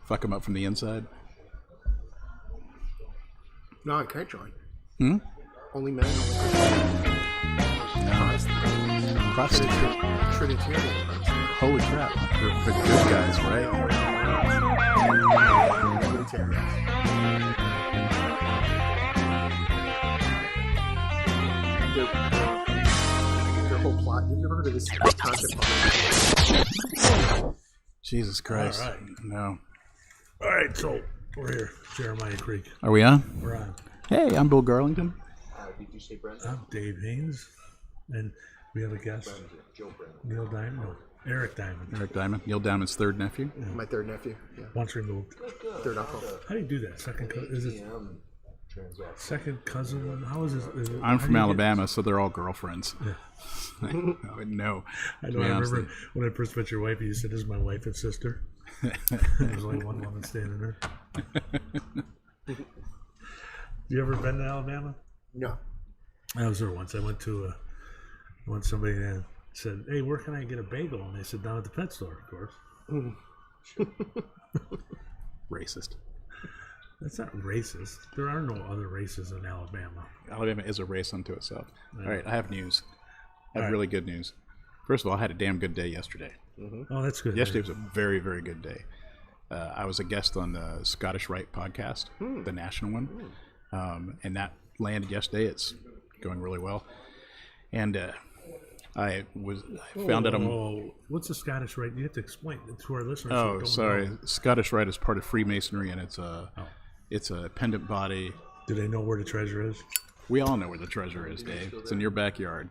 Fuck them up from the inside. No, I can't join. Only men. Protestant. Trinitarian. Holy crap. They're good guys, right? Trinitarian. Their whole plot. Have you ever heard of this concept? Jesus Christ. All right. No. All right, so we're here, Jeremiah Creek. Are we on? We're on. Hey, I'm Bill Garlington. Did you say Brent? I'm Dave Haynes, and we have a guest, Neil Diamond, no, Eric Diamond, Eric Diamond. Neil Diamond's third nephew. My third nephew. Yeah. once removed. Third uncle. How do you do that? Second cousin? Is it second cousin? How is this? I'm from Alabama, so they're all girlfriends. No. I know. I To be honest. remember when I first met your wife, you said, "This is my wife and sister." There's only one woman standing there. You ever been to Alabama? No. I was there once. I went to somebody and said, "Hey, where can I get a bagel?" And they said, "Down at the pet store, of course." Racist. That's not racist. There are no other races in Alabama. Alabama is a race unto itself. All right, I have news. I have All right. really good news. First of all, I had a damn good day yesterday. Oh, that's good. Yesterday was a very, very good day. I was a guest on the Scottish Rite podcast, the national one, and that landed yesterday. It's going really well. And I found out I'm... Oh, what's the Scottish Rite? You have to explain it to our listeners. who Oh, don't sorry. know. Scottish Rite is part of Freemasonry, and it's a pendant body. Do they know where the treasure is? We all know where the treasure is, Dave. It's in your backyard,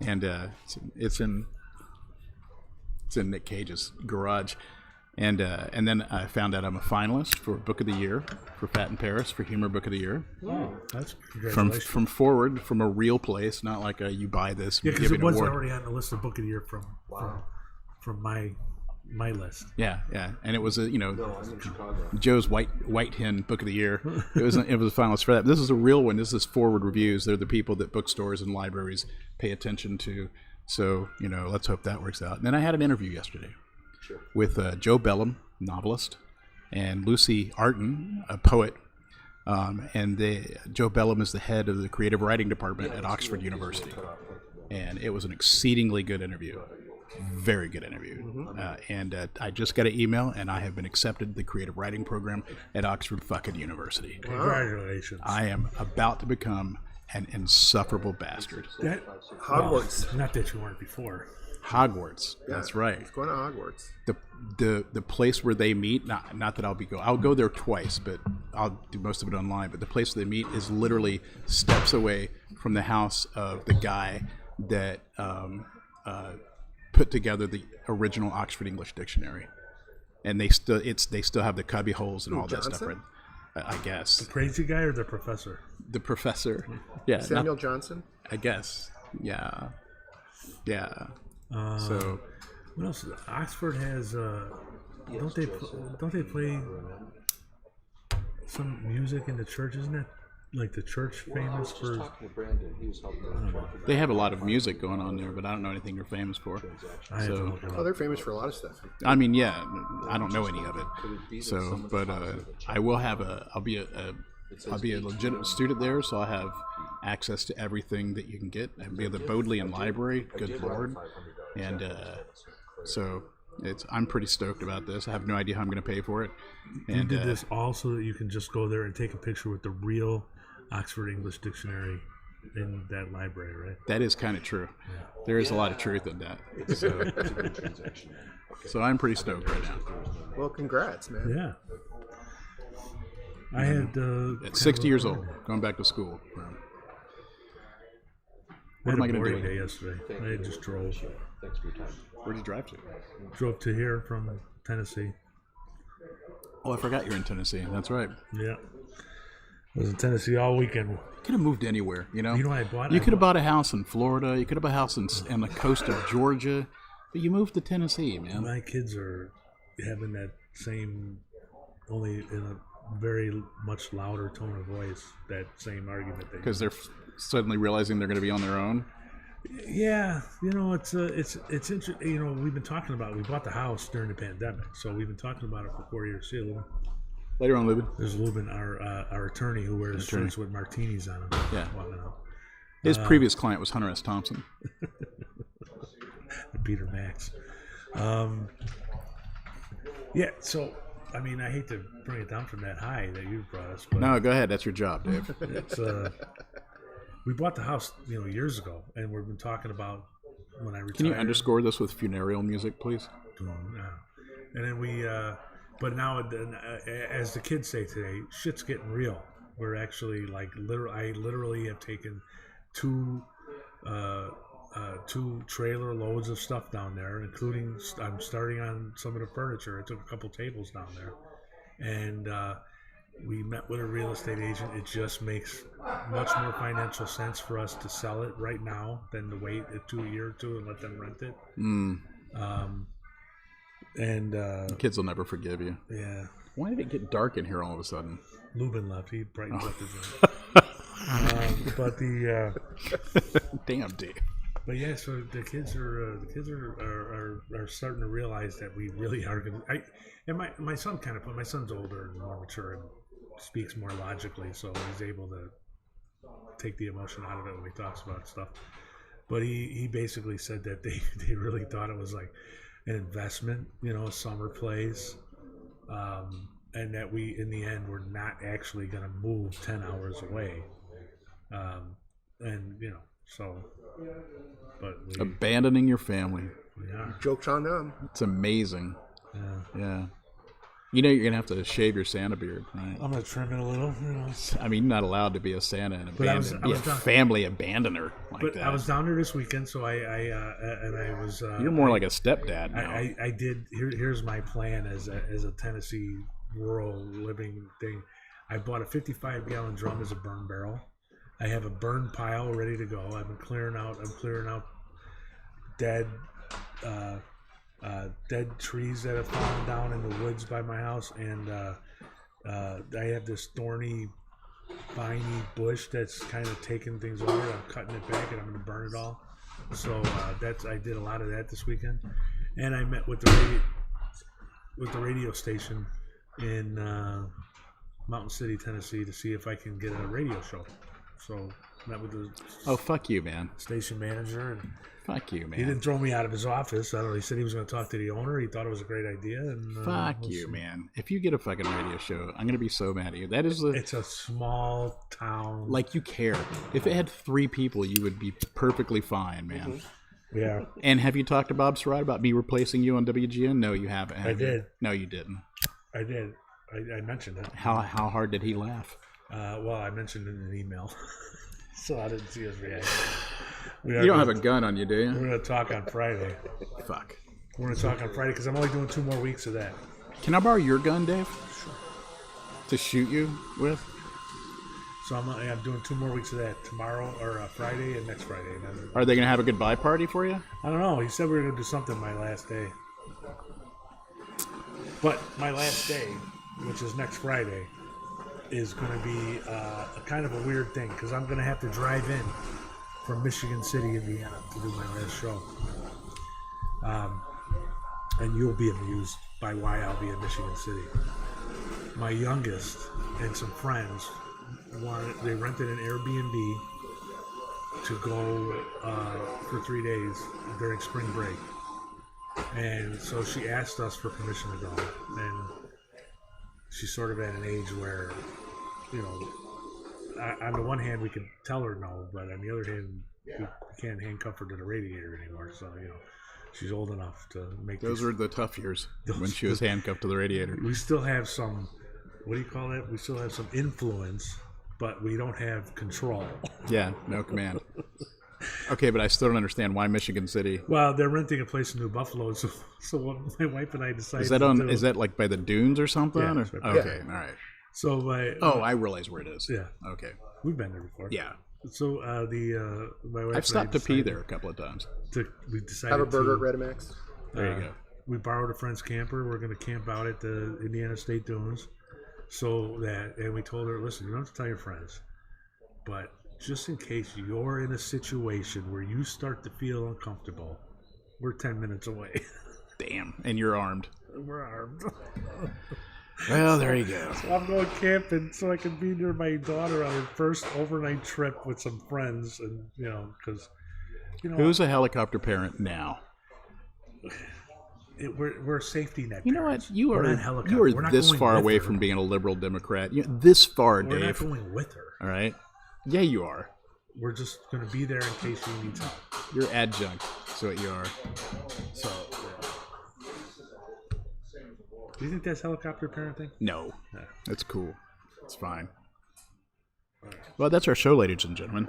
and it's in Nick Cage's garage. And then I found out I'm a finalist for Book of the Year for Fat in Paris for Humor Book of the Year. Oh, that's From congratulations. Forward, from a real place, not like you buy this. Yeah, because give it an was award. already on the list of Book of the Year from my list. Yeah, and it was Joe's White Hen Book of the Year. It was a finalist for that. But this is a real one. This is Forward Reviews. They're the people that bookstores and libraries pay attention to. So let's hope that works out. And then I had an interview yesterday with Joe Bellum, novelist, and Lucy Arton, a poet. And Joe Bellum is the head of the creative writing department at Oxford University. And it was an exceedingly good interview. Very good interview. And I just got an email, and I have been accepted to the creative writing program at Oxford fucking University. Congratulations. I am about to become an insufferable bastard. Hogwarts. Well, not that you weren't before. Hogwarts. That's right. It's going to Hogwarts. The place where they meet, not that I'll go there twice, but I'll do most of it online, but the place where they meet is literally steps away from the house of the guy that put together the original Oxford English Dictionary. And they still have the cubby holes and all that stuff, right? I guess. Crazy guy or the professor? The professor. Yeah. Samuel Johnson. I guess. Yeah. Yeah. So What else? Oxford has. Don't they play some music in the church? Isn't it like the church famous for? they have a lot of music going on there, but I don't know anything they're famous for. I have to So look it Oh, up. they're famous for a lot of stuff. I mean, yeah, I don't know any of it. So, but I will have I'll be a legitimate student there, so I'll have access to everything that you can get. I'll be at the Bodleian Library. Good Lord, and so I'm pretty stoked about this. I have no idea how I'm going to pay for it. You And did this all so that you can just go there and take a picture with the real Oxford English Dictionary in that library, right? that is kind of true. There is a lot of truth in that. So I'm pretty stoked right now. Well, congrats, man. Yeah. I had At 60 years old, going back to school. What am I going to Day do? yesterday. I just drove Where'd you drive to? to here from Tennessee. Oh, I forgot you're in Tennessee. That's right. Yeah. I was in Tennessee all weekend. You could have moved anywhere, You You know what I bought? You could have bought a house in Florida. You could have bought a house on the coast of Georgia. But you moved to Tennessee, man. My kids are having that same, only in a very much louder tone of voice, that same argument. Because they're suddenly realizing they're going to be on their own. Yeah, it's interesting. We've been talking about. We bought the house during the pandemic, so we've been talking about it for 4 years. See, Later on, Lubin. there's Lubin, our attorney, who wears shirts with martinis on them. Yeah. Walking out. His previous client was Hunter S. Thompson. Peter Max. Yeah, so I mean, I hate to bring it down from that high that you brought us, but No, go ahead. That's your job, Dave. it's we bought the house, years ago, and we've been talking about when I retired. Can you underscore this with funereal music, please? And then but now, as the kids say today, shit's getting real. We're actually I literally have taken two trailer loads of stuff down there, including I'm starting on some of the furniture. I took a couple tables down there, and we met with a real estate agent. It just makes much more financial sense for us to sell it right now than to wait a year or two and let them rent it. Kids will never forgive you. Yeah, Why did it get dark in here all of a sudden? Lubin left. He brightened up the but the Damn, Dave. but yeah, so the kids are starting to realize that we really are going to. And my son my son's older and more mature and speaks more logically, so he's able to take the emotion out of it when he talks about stuff. But he basically said that they really thought it was like an investment, a summer place, and that we in the end we're not actually going to move 10 hours away, and so. But Abandoning your family. Yeah. Joke's on them. It's amazing. Yeah. You're going to have to shave your Santa beard, right? I'm going to trim it a little. I mean, you're not allowed to be a Santa and But I was family abandoner like But that. I was down there this weekend, so I was. You're more like a stepdad now. I did. Here's my plan as a Tennessee rural living thing. I bought a 55-gallon drum as a burn barrel. I have a burn pile ready to go. I've been clearing out. I'm clearing out dead trees that have fallen down in the woods by my house, and I have this thorny, viney bush that's kind of taking things over. I'm cutting it back, and I'm going to burn it all. So I did a lot of that this weekend, and I met with the radio station in Mountain City, Tennessee, to see if I can get a radio show. So met with the fuck you, man. station manager, and Fuck you, man. he didn't throw me out of his office. I don't know. He said he was going to talk to the owner. He thought it was a great idea. And Fuck we'll you, see. man. If you get a fucking radio show, I'm going to be so mad at you. That is It's a small town. like you care. If it had 3 people, you would be perfectly fine, man. Yeah, And have you talked to Bob Surratt about me replacing you on WGN? No, you haven't. I have you? did. No, you didn't. I did. I mentioned it. How hard did he laugh? Well, I mentioned it in an email, so I didn't see his reaction. You don't have a gun on you, do We're you? going to talk on Friday. Fuck. We're going to talk on Friday because I'm only doing 2 more weeks of that. Can I borrow your gun, Dave? Sure. To shoot you with? So I'm doing 2 more weeks of that tomorrow or Friday and next Friday. And then, Are they going to have a goodbye party for you? I don't know. He said we were going to do something my last day. But my last day, which is next Friday, is going to be a kind of a weird thing because I'm going to have to drive in from Michigan City, Indiana, to do my last show. And you'll be amused by why I'll be in Michigan City. My youngest and some friends they rented an Airbnb to go for 3 days during spring break. And so she asked us for permission to go. And she's sort of at an age where, on the one hand, we can tell her no, but on the other hand, we can't handcuff her to the radiator anymore. So, she's old enough to make Those were the tough years when she was handcuffed to the radiator. We still have some, what do you call that? We still have some influence, but we don't have control. Yeah, no command. Okay, but I still don't understand why Michigan City. Well, they're renting a place in New Buffalo, so what my wife and I decided Is that to do. Is that like by the dunes or something? Yeah, Or- it's right by okay, all right. So I realize where it is. yeah, Okay. we've been there before. Yeah. So my wife I've stopped and I to pee decided there a couple of times. We decided Have a burger to, at Redimax. There you go. We borrowed a friend's camper. We're going to camp out at the Indiana State Dunes. And we told her, listen, you don't have to tell your friends, but just in case you're in a situation where you start to feel uncomfortable, we're 10 minutes away. Damn, and you're armed. We're armed. Well, there you go. So I'm going camping so I can be near my daughter on her first overnight trip with some friends, and because Who's a helicopter parent now? We're a safety net. You know what? parents. You We're are not helicopter. you We're are not this going far with away her. from being a liberal Democrat. This far, We're Dave. not going with her. All right. Yeah, you are. We're just going to be there in case she needs help. You're adjunct. That's what you are. So, do you think that's helicopter parenting? No, No. that's cool. It's fine. Well, that's our show, ladies and gentlemen.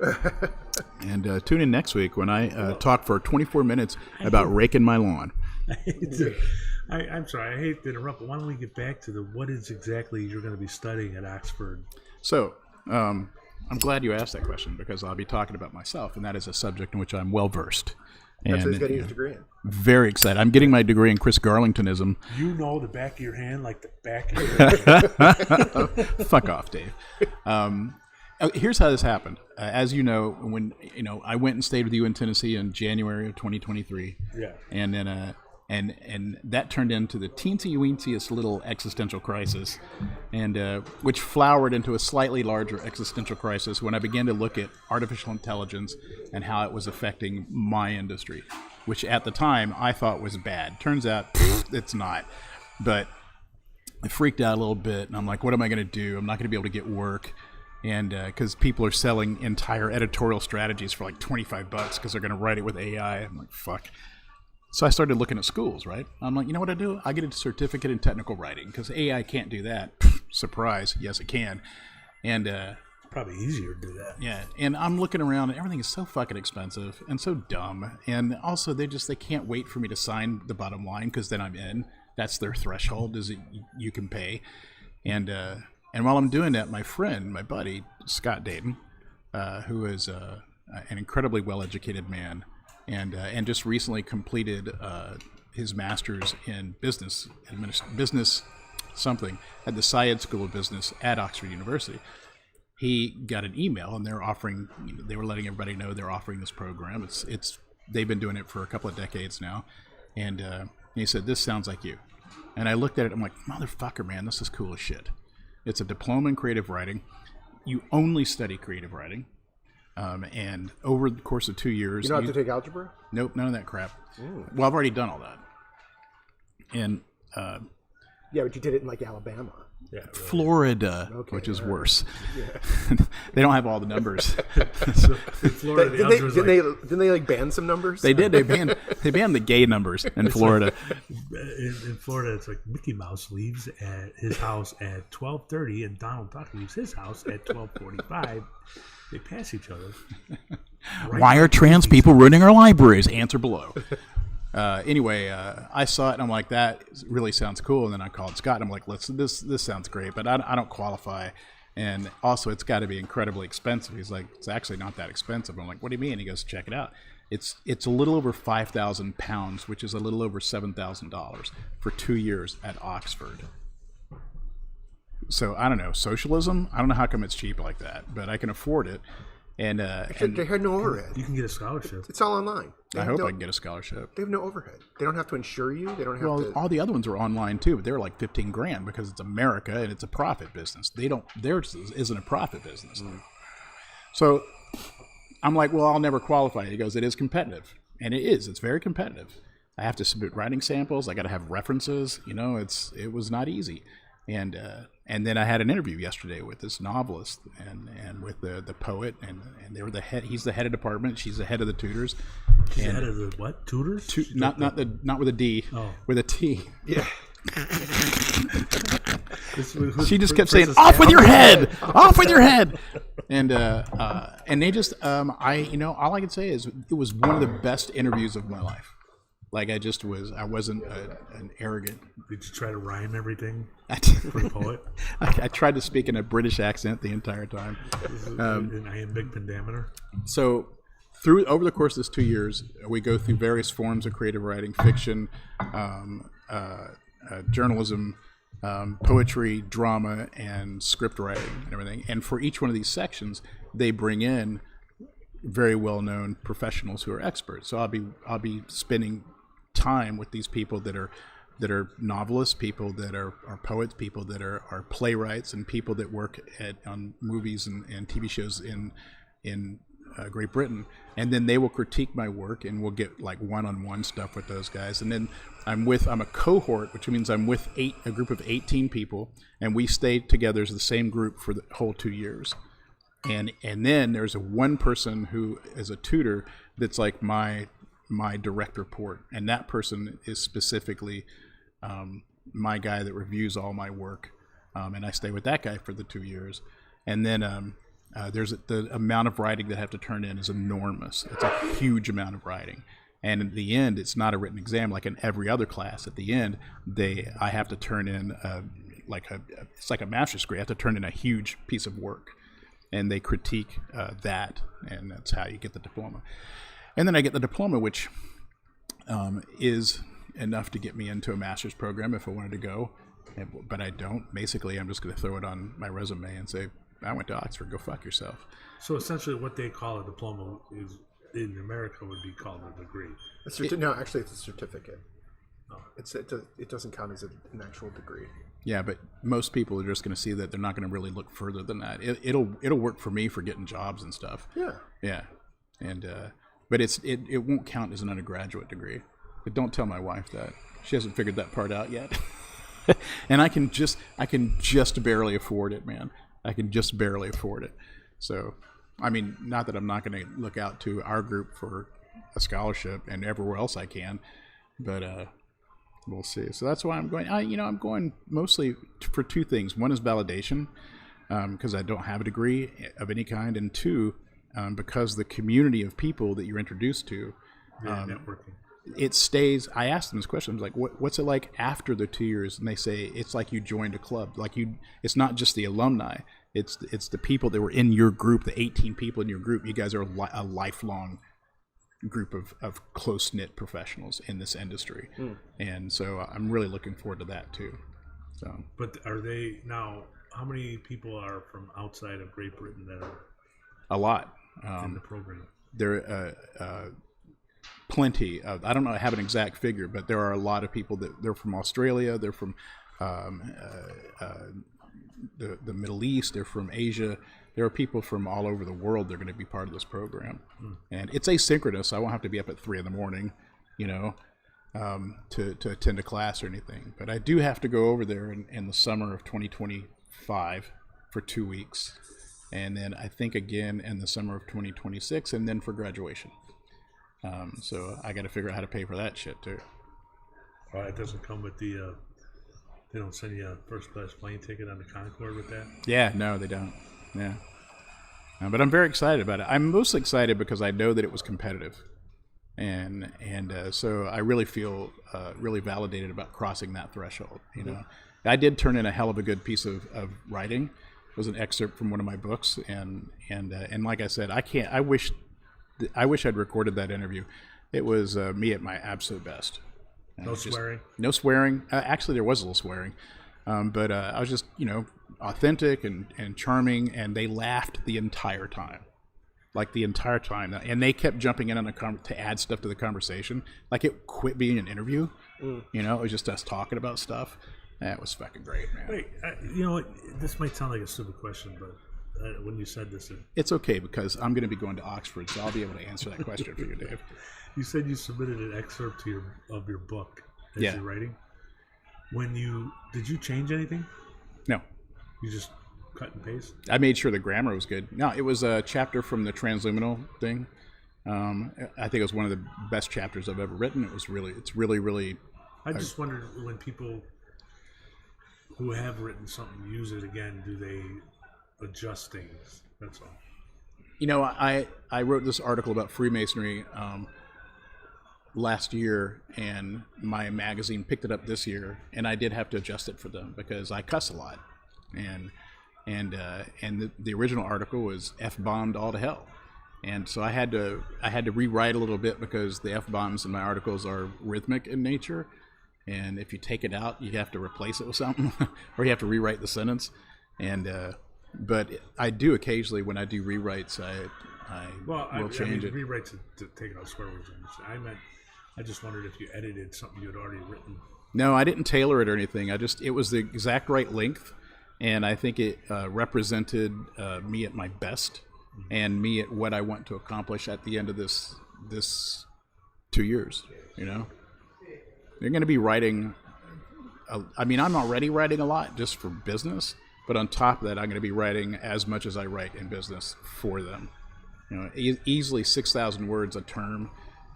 And tune in next week when I talk for 24 minutes about raking my lawn. I'm sorry, I hate to interrupt, but why don't we get back to what is exactly you're going to be studying at Oxford? So, I'm glad you asked that question because I'll be talking about myself, and that is a subject in which I'm well versed. That's what And he's getting his degree in. very excited. I'm getting my degree in Chris Garlingtonism. You know the back of your hand like the back of your hand. Fuck off, Dave. Here's how this happened. As you know, when I went and stayed with you in Tennessee in January of 2023. Yeah. And then and that turned into the teensy-weенsiest little existential crisis, and which flowered into a slightly larger existential crisis when I began to look at artificial intelligence and how it was affecting my industry, which at the time I thought was bad. Turns out it's not. But I freaked out a little bit, and I'm like, what am I going to do? I'm not going to be able to get work. And because people are selling entire editorial strategies for like $25 because they're going to write it with AI. I'm like, fuck. So I started looking at schools, right? I'm like, you know what I do? I get a certificate in technical writing because AI can't do that. Surprise. Yes, it can. And Probably easier to do that. yeah, and I'm looking around and everything is so fucking expensive and so dumb. And also they can't wait for me to sign the bottom line because then I'm in. That's their threshold, is it you can pay. And while I'm doing that, my friend, my buddy, Scott Dayton, who is an incredibly well-educated man, and just recently completed his master's in business something at the Syed School of Business at Oxford University. He got an email, and they were letting everybody know they're offering this program. They've been doing it for a couple of decades now, and he said, "This sounds like you." And I looked at it, I'm like, "Motherfucker, man, this is cool as shit." It's a diploma in creative writing. You only study creative writing. And over the course of 2 years... You don't have to take algebra? Nope, none of that crap. Well, I've already done all that. And Yeah, but you did it in like Alabama. Yeah. Really. Florida, which is worse. They don't have all the numbers. So in Florida, the algebra is Didn't they like ban some numbers? They did. They banned the gay numbers in Florida. in Florida, it's like Mickey Mouse leaves at his house at 12:30, and Donald Duck leaves his house at 12:45. They pass each other. Why are trans people ruining our libraries? Answer below. Anyway, I saw it and I'm like, that really sounds cool. And then I called Scott and I'm like, this sounds great, but I don't qualify. And also, it's got to be incredibly expensive. He's like, it's actually not that expensive. I'm like, what do you mean? He goes, check it out. It's a little over £5,000, which is a little over $7,000 for 2 years at Oxford. So I don't know, socialism. I don't know how come it's cheap like that, but I can afford it. And They had no overhead. You can get a scholarship. It's all online. I hope I can get a scholarship. They have no overhead. They don't have to insure you. They don't have Well, to. all the other ones are online too, but they're like $15,000 because it's America and it's a profit business. Theirs isn't a profit business. So I'm like, well, I'll never qualify. He goes, it is competitive, and it is. It's very competitive. I have to submit writing samples. I got to have references. It was not easy. And then I had an interview yesterday with this novelist and with the poet, and they were the head. He's the head of department. She's the head of the tutors. She's head of the what? Tutors? Not with a D, with a T. Yeah. She just kept saying, "Off with your head! Off with your head!" And they just all I can say is it was one of the best interviews of my life. Like I wasn't an arrogant. Did you try to rhyme everything I for a poet? tried to speak in a British accent the entire time. In iambic pentameter? So over the course of this 2 years, we go through various forms of creative writing: fiction, journalism, poetry, drama, and script writing and everything. And for each one of these sections, they bring in very well-known professionals who are experts. So I'll be spending time with these people that are novelists, people that are poets, people that are playwrights, and people that work on movies and TV shows in Great Britain. And then they will critique my work, and we'll get like one-on-one stuff with those guys. And then I'm a cohort, which means I'm with a group of 18 people, and we stay together as the same group for the whole 2 years. And then there's one person who is a tutor that's like my direct report, and that person is specifically my guy that reviews all my work, and I stay with that guy for the 2 years. And then there's the amount of writing that I have to turn in is enormous. It's a huge amount of writing, and in the end, it's not a written exam like in every other class. At the end, I have to turn in it's like a master's degree. I have to turn in a huge piece of work, and they critique that, and that's how you get the diploma. And then I get the diploma, which is enough to get me into a master's program if I wanted to go, but I don't. Basically, I'm just going to throw it on my resume and say, I went to Oxford, go fuck yourself. So essentially what they call a diploma is, in America, would be called a degree. No, actually, it's a certificate. Oh. It doesn't count as an actual degree. Yeah, but most people are just going to see that. They're not going to really look further than that. It'll work for me for getting jobs and stuff. Yeah, and but it won't count as an undergraduate degree. But don't tell my wife that. She hasn't figured that part out yet. And I can just barely afford it, man. I can just barely afford it. So, I mean, not that I'm not going to look out to our group for a scholarship and everywhere else I can, but we'll see. So that's why I'm going. I'm going mostly for two things. One is validation, because I don't have a degree of any kind, and two, because the community of people that you're introduced to, networking. It stays. I asked them this question. I was like, what's it like after the 2 years? And they say it's like you joined a club. Like it's not just the alumni. It's the people that were in your group, the 18 people in your group. You guys are a lifelong group of close-knit professionals in this industry. And so I'm really looking forward to that too. So, but are they now, how many people are from outside of Great Britain that are a lot in the program? There plenty of, I don't know, I have an exact figure, but there are a lot of people that they're from Australia, they're from the Middle East, they're from Asia. There are people from all over the world that are going to be part of this program. And it's asynchronous. I won't have to be up at 3 a.m, to attend a class or anything. But I do have to go over there in the summer of 2025 for 2 weeks. And then I think again in the summer of 2026, and then for graduation. So I got to figure out how to pay for that shit too. Well, it doesn't come with the, they don't send you a first class plane ticket on the Concorde with that? Yeah, no, they don't. Yeah. But I'm very excited about it. I'm mostly excited because I know that it was competitive. And so I really feel really validated about crossing that threshold. I did turn in a hell of a good piece of writing. It was an excerpt from one of my books. And like I said, I wish I'd recorded that interview. It was me at my absolute best. No swearing? No swearing. Actually, there was a little swearing. But I was just, authentic and charming, and they laughed the entire time. Like the entire time. And they kept jumping in on to add stuff to the conversation. Like it quit being an interview. It was just us talking about stuff. That was fucking great, man. Wait, this might sound like a stupid question, but when you said this, it's okay because I'm going to be going to Oxford, so I'll be able to answer that question for you, Dave. You said you submitted an excerpt of your book as you're writing. Did you change anything? No. You just cut and paste? I made sure the grammar was good. No, it was a chapter from the Transluminal thing. I think it was one of the best chapters I've ever written. It's really. I just wondered when people who have written something use it again, do they adjust things? That's all. I wrote this article about Freemasonry last year, and my magazine picked it up this year, and I did have to adjust it for them because I cuss a lot, and the original article was F-bombed all to hell, and so I had to rewrite a little bit because the F-bombs in my articles are rhythmic in nature, and if you take it out, you have to replace it with something, or you have to rewrite the sentence. And but I do occasionally, when I do rewrites, I will change it. Rewrites to take out swear words. I just wondered if you edited something you had already written. No, I didn't tailor it or anything. It was the exact right length, and I think it represented me at my best, and me at what I want to accomplish at the end of this 2 years. You know, you're going to be writing. I'm already writing a lot just for business, but on top of that, I'm going to be writing as much as I write in business for them. You know, easily 6,000 words a term,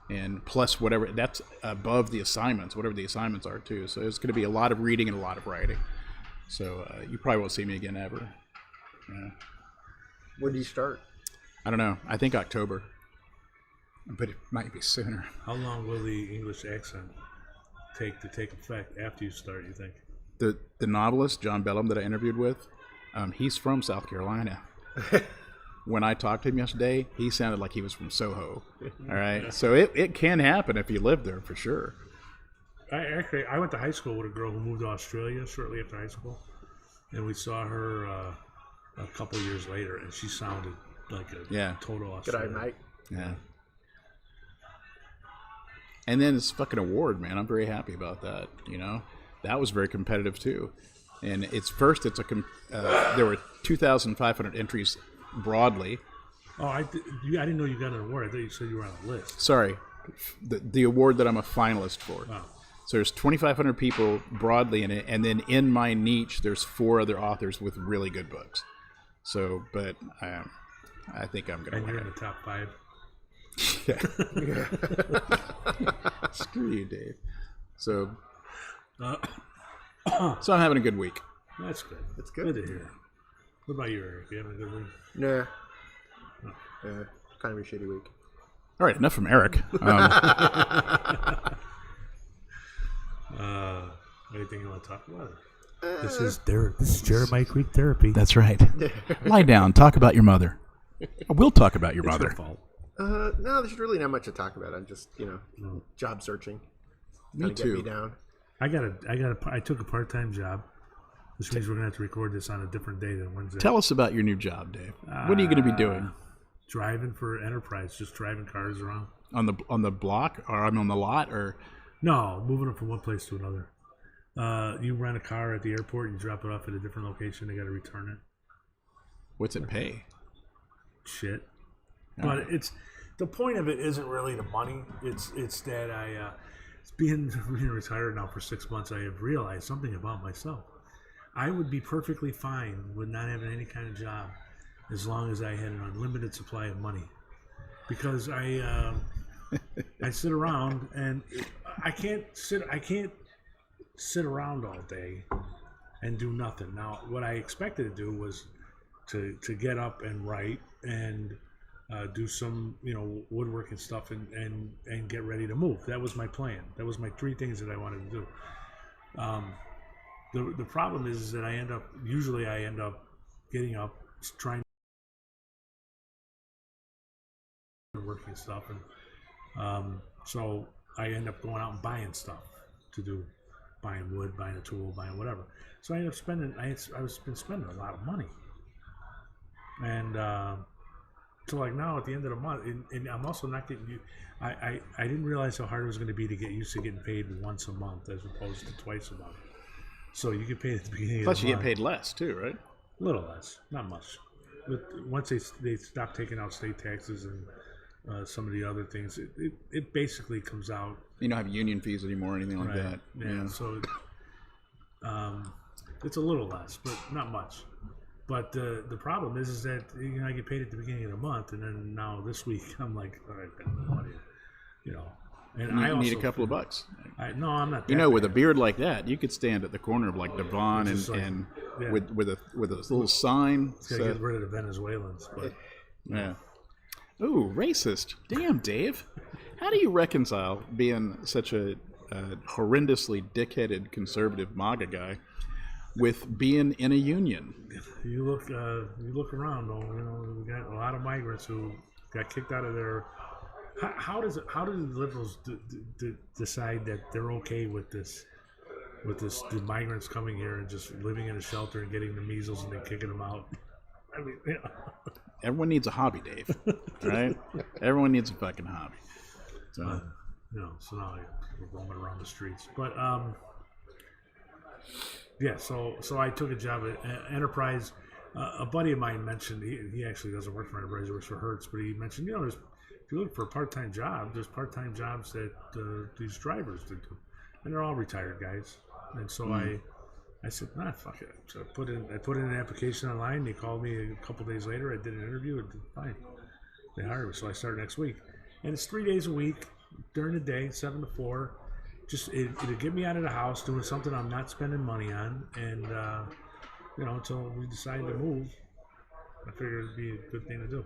and plus whatever that's above the assignments, whatever the assignments are too. So it's going to be a lot of reading and a lot of writing. So you probably won't see me again ever. Yeah. When do you start? I don't know. I think October, but it might be sooner. How long will the English accent take to take effect after you start, you think? The novelist John Bellum that I interviewed with, he's from South Carolina. When I talked to him yesterday, he sounded like he was from Soho. All right, so it can happen if you live there for sure. I went to high school with a girl who moved to Australia shortly after high school, and we saw her a couple years later, and she sounded like a total Australian. Good eye, mate. Yeah. And then this fucking award, man. I'm very happy about that. You know, that was very competitive too. And there were 2,500 entries broadly. Oh, I didn't know you got an award. I thought you said you were on a list. Sorry, the award that I'm a finalist for. Wow. So there's 2,500 people broadly in it, and then in my niche, there's 4 other authors with really good books. So, but I think I'm gonna. And win. you're in the top 5. Yeah. Screw you, Dave. So I'm having a good week. That's good. That's good. Good to hear. What about you, Eric? You having a good week? Nah. Kind of a shitty week. All right, enough from Eric. Anything you want to talk about? This is Jeremiah Creek Therapy. That's right. Lie down. Talk about your mother. We'll talk about your mother. Your fault. No, there's really not much to talk about. I'm just, job searching. Me too. Get me down. I took a part-time job, which means we're gonna have to record this on a different day than Wednesday. Tell us about your new job, Dave. What are you going to be doing? Driving for Enterprise, just driving cars around. On the block, or on the lot, or No, moving them from one place to another. You rent a car at the airport, you drop it off at a different location, they got to return it. what's it pay? Shit. But it's the point of it isn't really the money. It's that being retired now for 6 months, I have realized something about myself. I would be perfectly fine with not having any kind of job as long as I had an unlimited supply of money, because I sit around and I can't sit around all day and do nothing. Now, what I expected to do was to get up and write and do some woodworking stuff and get ready to move. That was my plan. That was my 3 things that I wanted to do. The problem is that I end up getting up, trying to working stuff, and so I end up going out and buying stuff to do, buying wood, buying a tool, buying whatever. So I end up spending. I was been spending a lot of money, and so like now at the end of the month, and I'm also not getting. I didn't realize how hard it was going to be to get used to getting paid once a month as opposed to twice a month. So you get paid at the beginning. Plus, of the you month. get paid less too, right? A little less, not much. But once they stop taking out state taxes and some of the other things, it basically comes out. You don't have union fees anymore or anything like that. Yeah. So it's a little less, but not much. But the problem is that I get paid at the beginning of the month, and then now this week I'm like, all right, got no money, And I also need a couple of bucks. No, I'm not. That With a bad. beard like that, you could stand at the corner of like Devon and yeah. with a little sign. Gotta get rid of the Venezuelans, but Yeah. Ooh, racist. Damn, Dave. How do you reconcile being such a horrendously dickheaded conservative MAGA guy with being in a union? you look around though, we got a lot of migrants who got kicked out of their. How do the liberals decide that they're okay with this with the migrants coming here and just living in a shelter and getting the measles and then kicking them out. I mean, Everyone needs a hobby, Dave. Right? Everyone needs a fucking hobby. So so now we're roaming around the streets. But yeah, so I took a job at Enterprise. A buddy of mine mentioned he actually doesn't work for Enterprise; he works for Hertz. But he mentioned, if you look for a part-time job, there's part-time jobs that these drivers do, and they're all retired guys. And so I said, nah, fuck it. So I put in an application online. They called me a couple days later. I did an interview. And fine, they hired me. So I started next week, and it's 3 days a week during the day, 7 to 4. Just it'll get me out of the house doing something I'm not spending money on, and until we decide to move. I figured it'd be a good thing to do.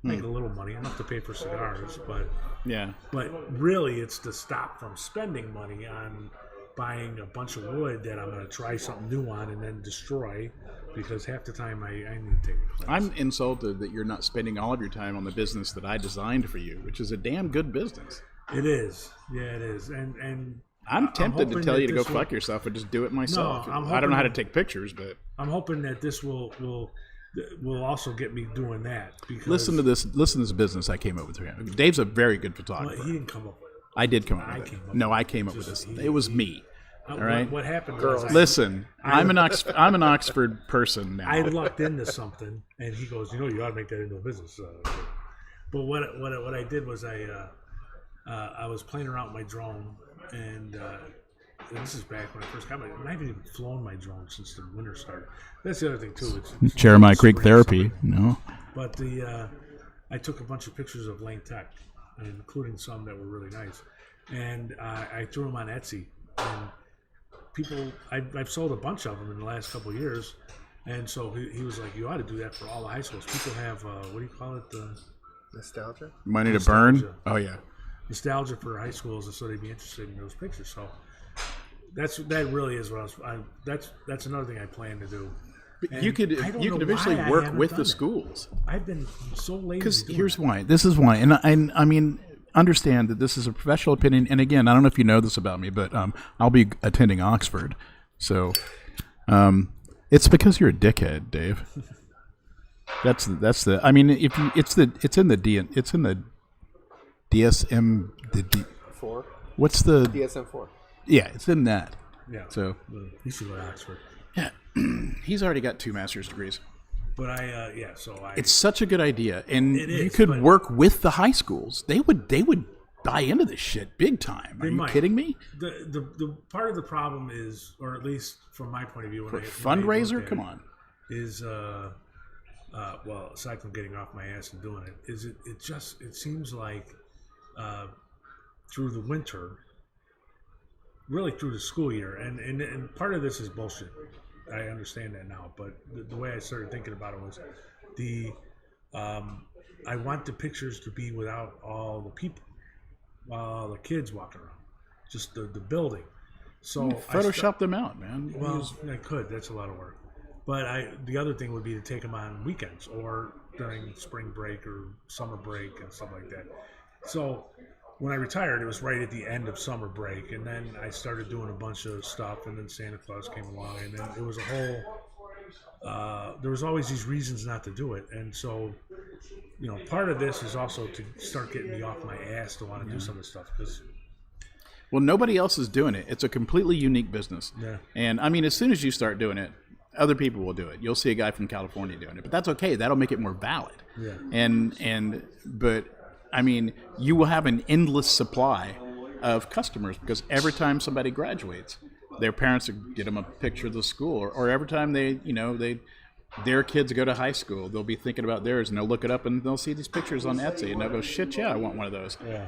Make a little money, enough to pay for cigars, but yeah. But really, it's to stop from spending money on buying a bunch of wood that I'm going to try something new on and then destroy, because half the time I need to take it. I'm insulted that you're not spending all of your time on the business that I designed for you, which is a damn good business. It is. Yeah, it is. And I'm tempted to tell you to go fuck yourself and just do it myself. No, I don't know how to take pictures, but I'm hoping that this will also get me doing that. Because listen to this business I came up with. Dave's a very good photographer. Well, he didn't come up with it. I did come up with it. I came up with this. It was me. All right. What happened was, listen, I'm an Oxford person now. I lucked into something, and he goes, you ought to make that into a business. But what I did was I was playing around with my drone, and this is back when I first got my. I haven't even flown my drone since the winter started. That's the other thing too. It's Jeremiah Creek Therapy, But I took a bunch of pictures of Lane Tech, including some that were really nice, and I threw them on Etsy. And people, I've sold a bunch of them in the last couple of years, and so he was like, "You ought to do that for all the high schools." People have what do you call it? Nostalgia. Money to burn. Oh yeah. Nostalgia for high schools, and so they'd be interested in those pictures. So that really is what that's another thing I plan to do. And you could eventually work with the schools. I've been so lazy. Because here's why. This is why, and I mean, understand that this is a professional opinion. And again, I don't know if you know this about me, but I'll be attending Oxford, so it's because you're a dickhead, Dave. That's the. I mean, if you, it's in the DSM. Four. What's the DSM-4? Yeah, it's in that. Yeah. So he should go to Oxford. Yeah, he's already got 2 master's degrees. But It's such a good idea, and you but could work with the high schools. They would buy into this shit big time. Are you kidding me? The part of the problem is, or at least from my point of view, fundraiser, come on, is well, aside from getting off my ass and doing it, is it seems like through the winter, really through the school year, and part of this is bullshit. I understand that now, but the way I started thinking about it was I want the pictures to be without all the people, all the kids walking around, just the building. So Photoshop them out, man. Well, I could. That's a lot of work. But the other thing would be to take them on weekends or during spring break or summer break and stuff like that. So when I retired, it was right at the end of summer break, and then I started doing a bunch of stuff, and then Santa Claus came along, and then it was a whole. There was always these reasons not to do it, and so, part of this is also to start getting me off my ass to want to do some of this stuff because. Well, nobody else is doing it. It's a completely unique business. Yeah. And I mean, as soon as you start doing it, other people will do it. You'll see a guy from California doing it, but that's okay. That'll make it more valid. Yeah. But I mean, you will have an endless supply of customers because every time somebody graduates, their parents will get them a picture of the school, or every time their kids go to high school, they'll be thinking about theirs, and they'll look it up and they'll see these pictures on Etsy, and they'll go, "Shit, yeah, I want one of those." Yeah.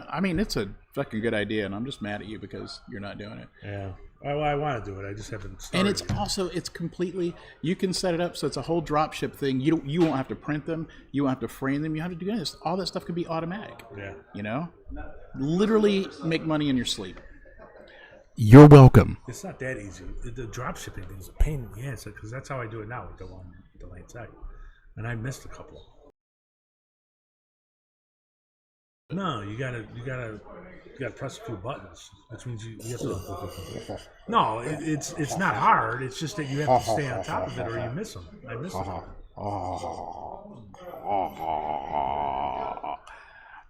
I mean, it's a fucking good idea, and I'm just mad at you because you're not doing it. Yeah. Well, I want to do it. I just haven't started. And it's completely. You can set it up so it's a whole drop ship thing. You won't have to print them. You won't have to frame them. You have to do this. All that stuff can be automatic. Yeah. Literally make money in your sleep. You're welcome. It's not that easy. The drop shipping thing is a pain in the ass because that's how I do it now with the Lane Tech, and I missed a couple. No, you gotta press a few buttons, which means you have to. No, it's not hard. It's just that you have to stay on top of it, or you miss them. I miss them.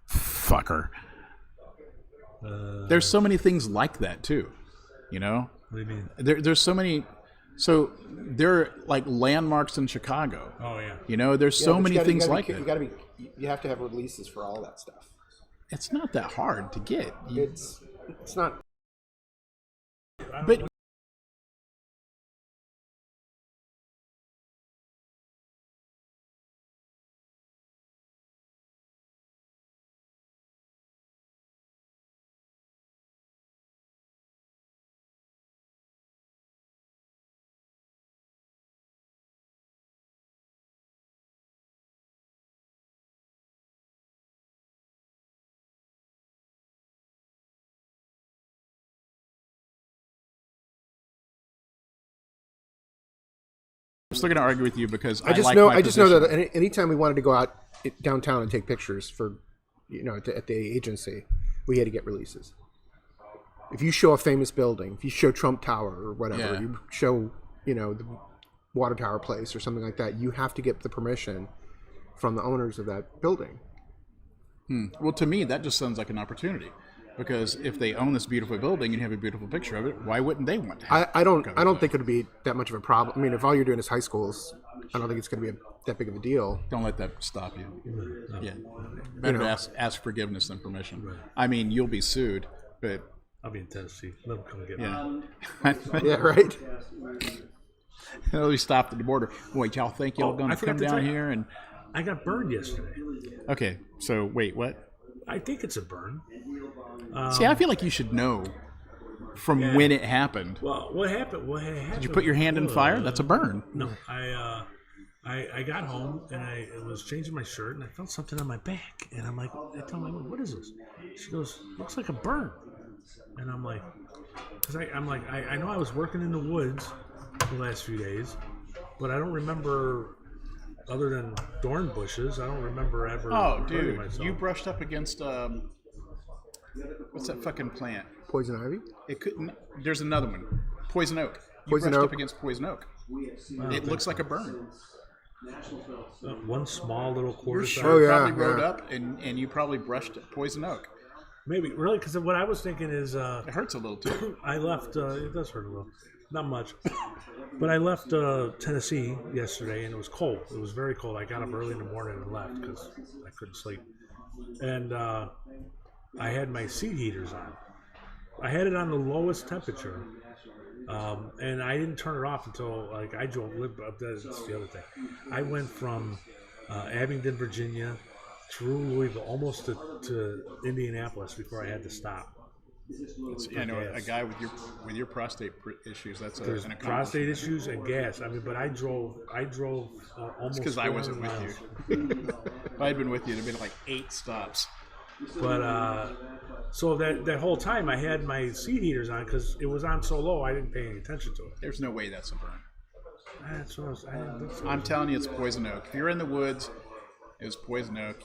Fucker. There's so many things like that too, you know. What do you mean? There's so many. So there are like landmarks in Chicago. Oh yeah. You know, there's so many things like that. You have to have releases for all that stuff. It's not that hard to get. It's not. But I'm still going to argue with you because I like my I just know position. that anytime we wanted to go out downtown and take pictures for, at the agency, we had to get releases. If you show a famous building, if you show Trump Tower or whatever, Yeah. you show, the Water Tower Place or something like that, you have to get the permission from the owners of that building. Well, to me, that just sounds like an opportunity. Because if they own this beautiful building and you have a beautiful picture of it, why wouldn't they want to have I don't think it would be that much of a problem. I mean, if all you're doing is high schools, I don't think it's going to be that big of a deal. Don't let that stop you. No. Yeah. Better to ask forgiveness than permission. Right. I mean, you'll be sued, but... I'll be in Tennessee. Let them come get me. Yeah, right? They'll be stopped at the border. Wait, y'all think y'all going to come down here? And I got burned yesterday. Okay, so wait, what? I think it's a burn. See, I feel like you should know from when it happened. Well, what happened? Did you put your hand in fire? That's a burn. No, I got home and I was changing my shirt and I felt something on my back and I'm like, I tell my mom, what is this? She goes, looks like a burn. And I'm like, I know I was working in the woods the last few days, but I don't remember. Other than thorn bushes, I don't remember ever. Oh, dude, myself. you brushed up against what's that fucking plant? Poison ivy? It couldn't. There's another one. Poison oak. You Poison brushed oak? up against poison oak. It looks like a burn. One small little quarter size. Oh, yeah, probably rode up and you probably brushed poison oak. Maybe really because what I was thinking is It hurts a little too. I left. It does hurt a little, not much. But I left Tennessee yesterday, and it was cold. It was very cold. I got up early in the morning and left because I couldn't sleep. And I had my seat heaters on. I had it on the lowest temperature, and I didn't turn it off until I drove. That's the other thing. I went from Abingdon, Virginia, through Louisville, almost to Indianapolis before I had to stop. I know a guy with your prostate issues. That's There's an prostate issues and gas. I mean, but I drove almost. Because I wasn't 400 with miles. you. If I had been with you, there'd been like 8 stops. But so that whole time I had my seat heaters on because it was on so low I didn't pay any attention to it. There's no way that's a burn. That's what I didn't think so. I'm telling you, it's poison oak. If you're in the woods, it was poison oak.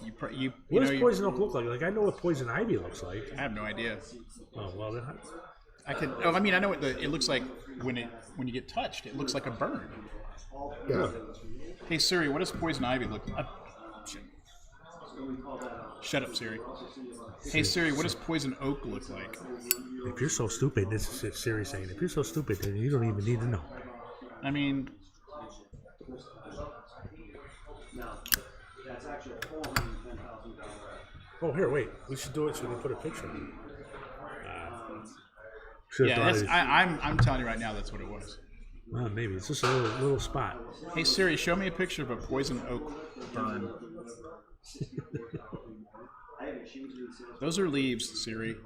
What does poison oak look like? Like I know what poison ivy looks like. I have no idea. Oh well, I could. Oh, I mean, I know what it looks like when you get touched. It looks like a burn. Yeah. Hey Siri, what does poison ivy look like? Shut up, Siri. Hey Siri, what does poison oak look like? if you're so stupid, this is Siri saying, if you're so stupid, then you don't even need to know. I mean, oh here, wait, we should do it so we can put a picture. I'm telling you right now, that's what it was. Well, maybe it's just a little spot. Hey Siri, show me a picture of a poison oak burn. Those are leaves, Siri.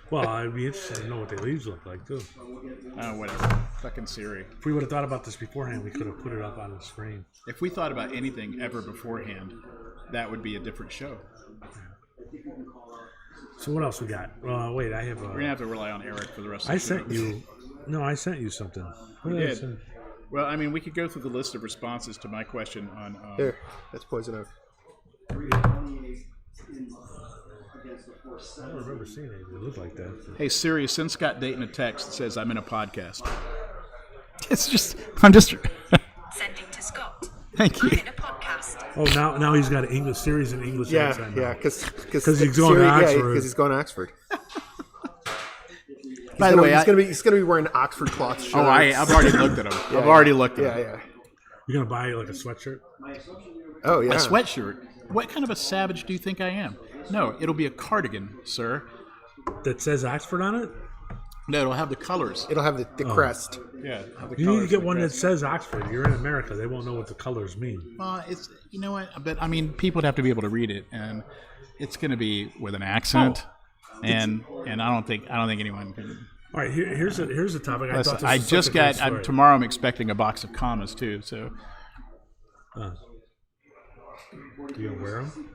Well, I'd be interested to know what the leaves look like too. Oh, whatever. Fucking Siri. If we would have thought about this beforehand, we could have put it up on the screen. If we thought about anything ever beforehand, that would be a different show. So what else we got? Wait, I have a... We're gonna have to rely on Eric for the rest of the I show. sent you... No, I sent you something. What You did I did. send? Well, I mean, we could go through the list of responses to my question on. There, that's poison oak. I don't remember seeing anything that looked like that. Hey Siri, send Scott Dayton a text that says I'm in a podcast. It's just, I'm just. Sending to Scott. Thank you. I'm in a podcast. Oh, now he's got an English series in English accent. Yeah, because 'Cause he's going to Oxford. because he's going to Oxford. By the way, he's gonna be wearing Oxford cloth shirts. oh, I've already looked at him. I've already looked at him. Yeah. You're gonna buy like a sweatshirt? Oh yeah. A sweatshirt. What kind of a savage do you think I am? No, it'll be a cardigan, sir. That says Oxford on it? No, it'll have the colors. It'll have the crest. Yeah. You need to get one that says Oxford. You're in America. They won't know what the colors mean. It's, you know what? But I mean, people would have to be able to read it, and it's going to be with an accent, and I don't think anyone can. All right, here's a topic. Listen, thought this I was just such a great got. story. Tomorrow, I'm expecting a box of commas too. So. Do you wear them?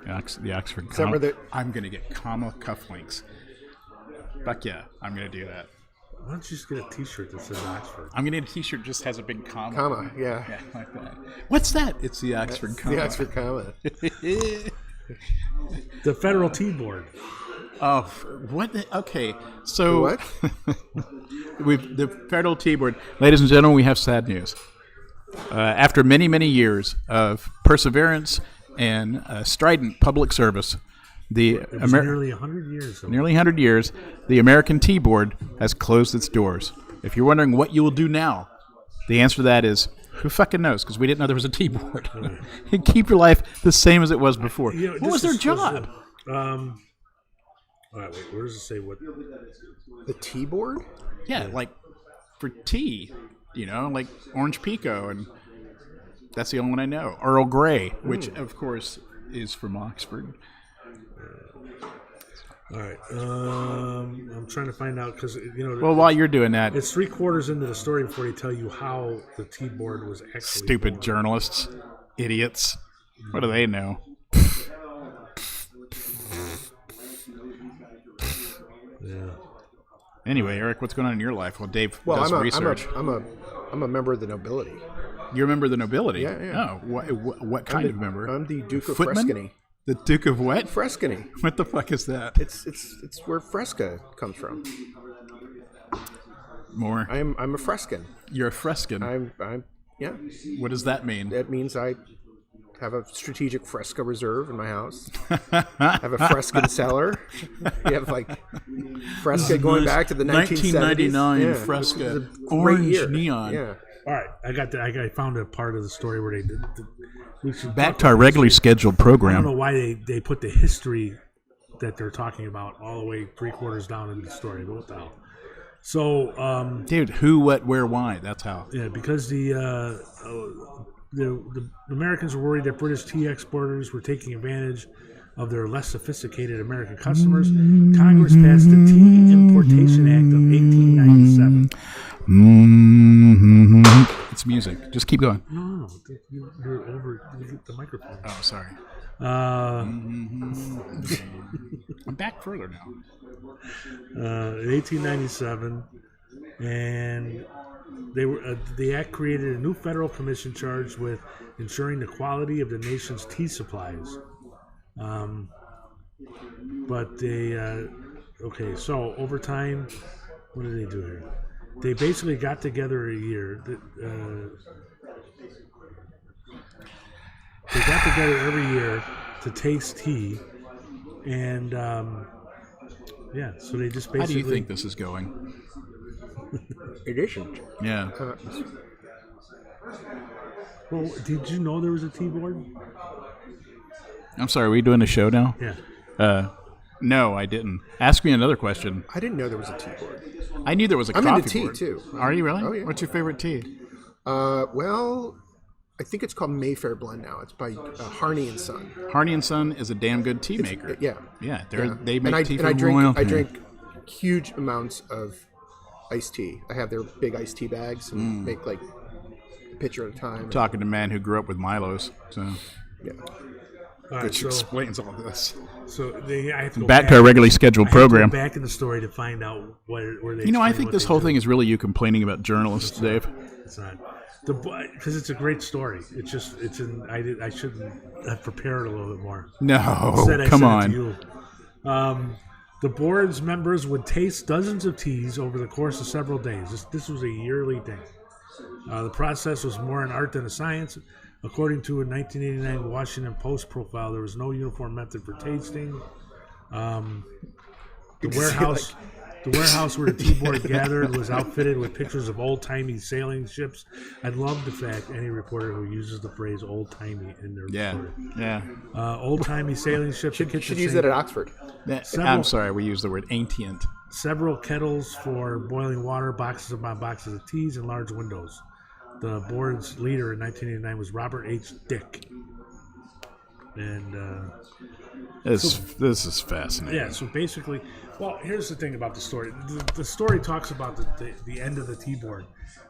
The Oxford that comma. where the- I'm going to get comma cufflinks. Fuck yeah, I'm going to do that. Why don't you just get a T-shirt that says Oxford? I'm going to get a T-shirt that just has a big comma. Comma. Yeah. Yeah, like that. What's that? It's the Oxford comma. The Oxford comma. The Federal Tea Board. Oh, what? Okay, so What? the Federal Tea Board, ladies and gentlemen, we have sad news. After many, many years of perseverance and strident public service, It was nearly 100 years. So. nearly 100 years, the American Tea Board has closed its doors. If you're wondering what you will do now, the answer to that is, who fucking knows? Because we didn't know there was a tea board. Keep your life the same as it was before. You know, what was their job? All right, wait. Where does it say what? The T board? Yeah, like for tea, like Orange Pico, and that's the only one I know. Earl Grey, which of course is from Oxford. All right. I'm trying to find out because Well, while you're doing that, it's 3/4 into the story before they tell you how the Tea Board was actually stupid born. journalists, idiots. What do they know? Yeah. Anyway, Eric, what's going on in your life? Well, Dave Well, does research. I'm a member of the nobility. You're a member of the nobility? Yeah, yeah. Oh, what kind of member? I'm the Duke of Footman? Frescany. The Duke of what? Frescany. What the fuck is that? It's where Fresca comes from. More. I'm a Frescan. You're a Frescan. I'm yeah. What does that mean? That means I have a strategic Fresca reserve in my house. I have a Frescan cellar. You have like Fresca going back to the 1970s. 1999 Yeah, Fresca. which is a great Orange year. neon. Yeah. All right. I found a part of the story where they did. We should Back talk to our about regularly history. scheduled I don't know program. why they put the history that they're talking about all the way 3/4 down in the story, but what the hell? So, Dude, who, what, where, why? That's how. yeah, because the Americans were worried that British tea exporters were taking advantage of their less sophisticated American customers. Congress passed the Tea Importation Act of 1897. It's music. Just keep going. No, you're over the microphone. Oh, sorry. I'm back further now. In 1897, and the act created a new federal commission charged with ensuring the quality of the nation's tea supplies. But they okay, so over time, what did they do here? They basically got together a year. They got together every year to taste tea, and yeah, so they just basically. How do you think this is going? It isn't. Yeah. Well, did you know there was a tea board? I'm sorry, are we doing a show now? Yeah. No, I didn't. Ask me another question. I didn't know there was a tea board. I knew there was a I'm coffee into tea board. too. Are you really? Oh, yeah. What's your favorite tea? Well, I think it's called Mayfair Blend now. It's by Harney and Son. Harney and Son is a damn good tea maker. Yeah. Yeah, Yeah. they make tea and I from drink, royal. I drink huge amounts of iced tea. I have their big iced tea bags and make like a pitcher at a time. Talking to a man who grew up with Milos, so Yeah. All right, which explains all this. so I have to go Back to our regularly scheduled I have to go program. back in the story to find out where they. You know, I explain think what this they whole do. thing is really you complaining about journalists, Dave. It's not because it's a great story. It's just I shouldn't have prepared a little bit more. No, Instead, I come sent it on. to you. The board's members would taste dozens of teas over the course of several days. This was a yearly thing. The process was more an art than a science. According to a 1989 Washington Post profile, there was no uniform method for tasting. The warehouse where the tea board gathered was outfitted with pictures of old-timey sailing ships. I love the fact any reporter who uses the phrase old-timey in their report. Yeah. Old-timey sailing ships. Should use that at Oxford. I'm sorry, we use the word ancient. Several kettles for boiling water, boxes upon boxes of teas, and large windows. The board's leader in 1989 was Robert H. Dick. And this is fascinating. yeah, so basically, well, here's the thing about the story. The story talks about the end of the tea board,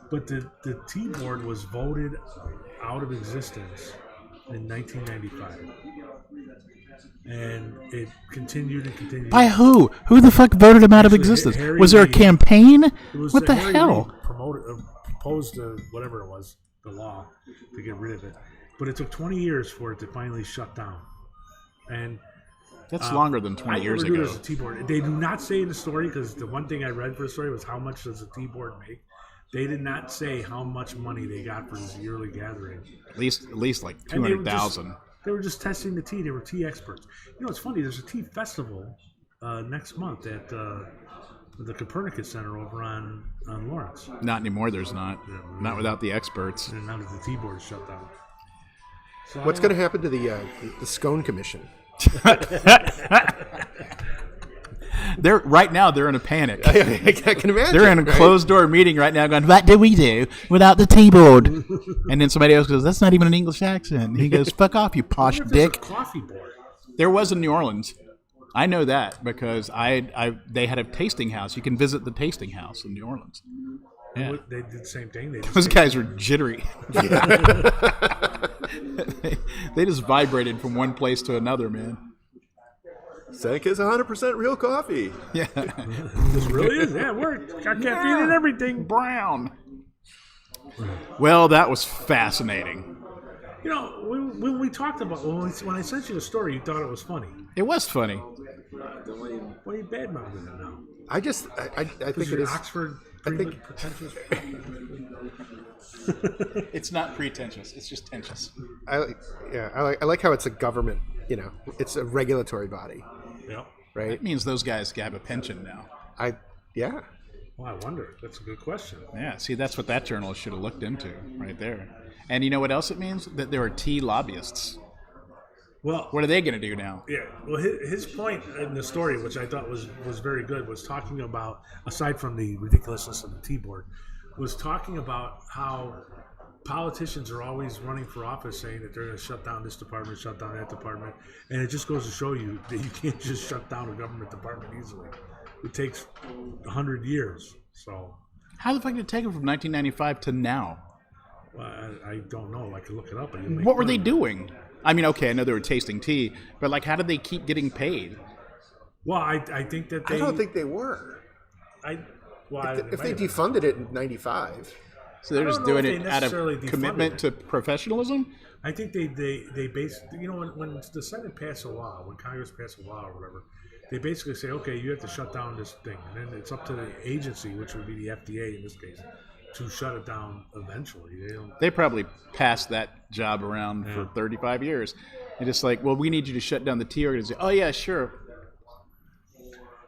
but the tea board was voted out of existence in 1995. And it continued and continued. By who? Who the fuck voted him out of existence? Harry Was there a Reid. campaign? It was What the Harry hell? Reid proposed whatever it was, the law, to get rid of it. But it took 20 years for it to finally shut down. And That's longer than 20 years ago. As a tea board. They do not say in the story, because the one thing I read for the story was how much does a tea board make. They did not say how much money they got for this yearly gathering. At least like And they were 200,000. They were just testing the tea. They were tea experts. You know, it's funny. There's a tea festival next month at the Copernicus Center over on Lawrence. Not anymore. There's not. Not without the experts. And now that the tea board is shut down. So What's going to happen to the Scone Commission? They're right now. They're in a panic. I can imagine. They're in a right? closed door meeting right now, going, "What do we do without the tea board?" And then somebody else goes, "That's not even an English accent." He goes, "Fuck off, you posh What if there's a dick." coffee board? There was in New Orleans. I know that because they had a tasting house. You can visit the tasting house in New Orleans. Yeah. They did the same thing. They just Those guys were jittery. they just vibrated from one place to another, man. Seneca's 100% real coffee. Yeah. this really is. Yeah, it worked. Got caffeine and everything. Brown. Well, that was fascinating. You know, when we talked about when I sent you the story, you thought it was funny. It was funny. Why are you badmouthing it now? I think Because it you're is. Oxford I think- pretentious. It's not pretentious. It's just tentious. I like how it's a government. You know, it's a regulatory body, Yeah. right? It means those guys have a pension now. Yeah. Well, I wonder. That's a good question. Yeah, see, that's what that journalist should have looked into right there. And you know what else it means? That there are tea lobbyists. Well, What are they going to do now? yeah. Well, his point in the story, which I thought was very good, was talking about, aside from the ridiculousness of the tea board, was talking about how politicians are always running for office saying that they're going to shut down this department, shut down that department, and it just goes to show you that you can't just shut down a government department easily. It takes 100 years. So, How the fuck did it take them from 1995 to now? well, I don't know. I could look it up. And you make What were fun they of me. doing? I mean, okay, I know they were tasting tea, but like, how did they keep getting paid? Well, I think that they. I don't think they were. It If they might have been. defunded it in '95, So they're I just don't know doing if it they out of necessarily defunded commitment it. to professionalism? I think they basically, you know, when the Senate passed a law, when Congress passed a law or whatever, they basically say, okay, you have to shut down this thing, and then it's up to the agency, which would be the FDA in this case, to shut it down eventually. They don't. They probably passed that job around for 35 years. They're just like, well, we need you to shut down the tea organization. Oh, yeah, sure.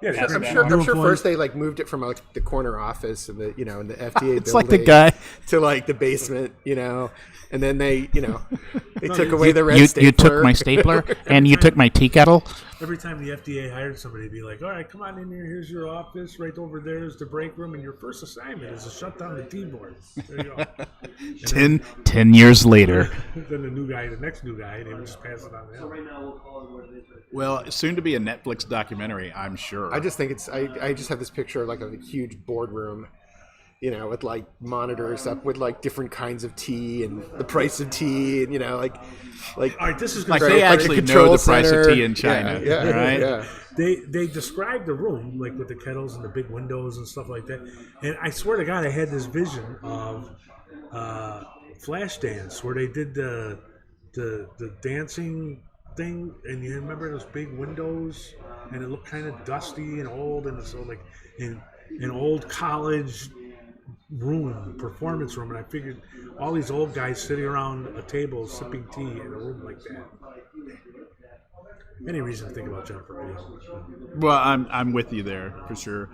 Yeah, they bring I'm new sure employees. first they like moved it from like the corner office in the in the FDA It's like the building guy. to like the basement, and then they they took away the red You stapler. took my stapler and you took my tea kettle. Every time the FDA hired somebody, it'd be like, all right, come on in here. Here's your office. Right over there is the break room. And your first assignment is to shut down the tea board. There you go. 10 years later. Then the next new guy, they would just pass it on to him. Well, soon to be a Netflix documentary, I'm sure. I just think it's I just have this picture of like a huge boardroom, with like monitors up with like different kinds of tea and the price of tea and All right, this is like going they like a actually know control the price center. of tea in China, Yeah, right? yeah. They described the room like with the kettles and the big windows and stuff like that, and I swear to God, I had this vision of Flashdance where they did the dancing thing, and you remember those big windows, and it looked kind of dusty and old, and so like in an old college room, performance room, and I figured all these old guys sitting around a table sipping tea in a room like that. Any reason to think about Jennifer Beals? Well, I'm with you there for sure.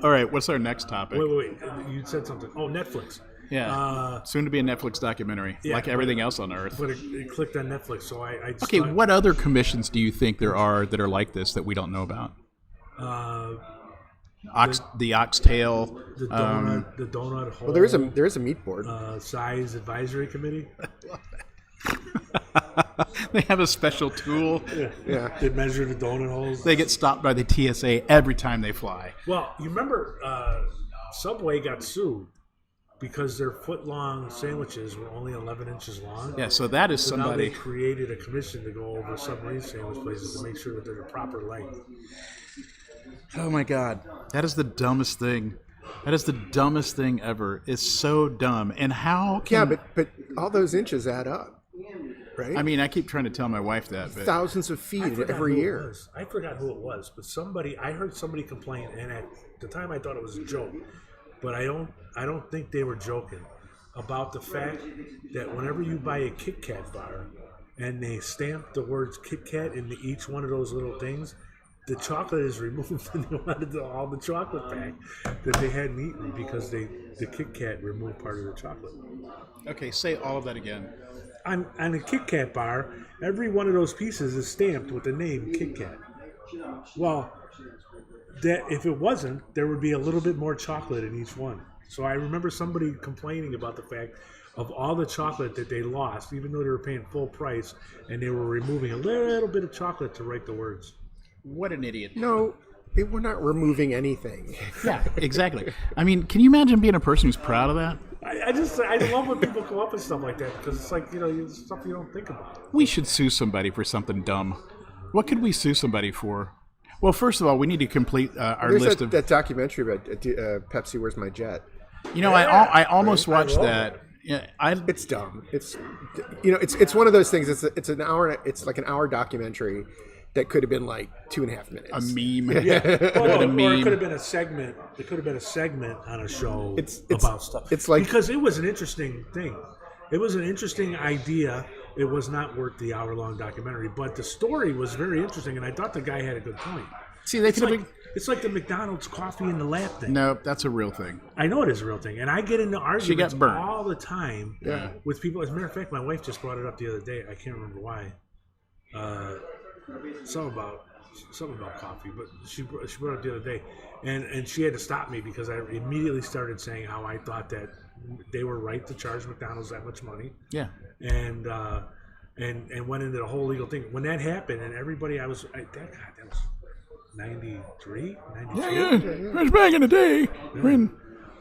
All right, what's our next topic? Wait. You said something. Oh, Netflix. Yeah, soon to be a Netflix documentary, yeah, like everything else on Earth. But it clicked on Netflix, so I just Okay, thought, what other commissions do you think there are that are like this that we don't know about? The Oxtail. the donut hole. Well, there is a meat board. Size advisory committee. They have a special tool. Yeah. They measure the donut holes. They get stopped by the TSA every time they fly. Well, you remember Subway got sued because their foot-long sandwiches were only 11 inches long. Yeah, so that is So now somebody. they created a commission to go over submarine sandwich places to make sure that they're the proper length. Oh my God, that is the dumbest thing. That is the dumbest thing ever. It's so dumb. And how can... Yeah, but all those inches add up, right? I mean, I keep trying to tell my wife that, but thousands of feet forgot every who it year. was. I forgot who it was, but I heard somebody complain, and at the time I thought it was a joke, but I don't think they were joking about the fact that whenever you buy a Kit Kat bar and they stamp the words Kit Kat into each one of those little things, the chocolate is removed and they wanted all the chocolate back that they hadn't eaten because the Kit Kat removed part of the chocolate. okay, say all of that again. On a Kit Kat bar, every one of those pieces is stamped with the name Kit Kat. Well, that if it wasn't, there would be a little bit more chocolate in each one. So I remember somebody complaining about the fact of all the chocolate that they lost, even though they were paying full price, and they were removing a little bit of chocolate to write the words. What an idiot. No, we're not removing anything. Yeah, exactly. I mean, can you imagine being a person who's proud of that? I love when people come up with stuff like that because it's like, it's stuff you don't think about. We should sue somebody for something dumb. What could we sue somebody for? Well, first of all, we need to complete our There's list of... that documentary about Pepsi, Where's My Jet? I almost watched love that. Yeah, It's dumb. It's it's one of those things. It's an hour. It's like an hour documentary that could have been like 2.5 minutes. a meme. Or it meme. could have been a segment. It could have been a segment on a show It's about stuff. it's like- because it was an interesting thing. It was an interesting idea. It was not worth the hour-long documentary, but the story was very interesting, and I thought the guy had a good point. See, they It's could have like, it's like the McDonald's coffee in the lap thing. No, that's a real thing. I know it is a real thing, and I get into arguments burnt. all the time with people. As a matter of fact, my wife just brought it up the other day. I can't remember why. Something about coffee, but she brought it up the other day, and she had to stop me because I immediately started saying how I thought that they were right to charge McDonald's that much money, Yeah. and went into the whole legal thing. When that happened, and everybody, that was 93, 92. Yeah. It was back in the day when...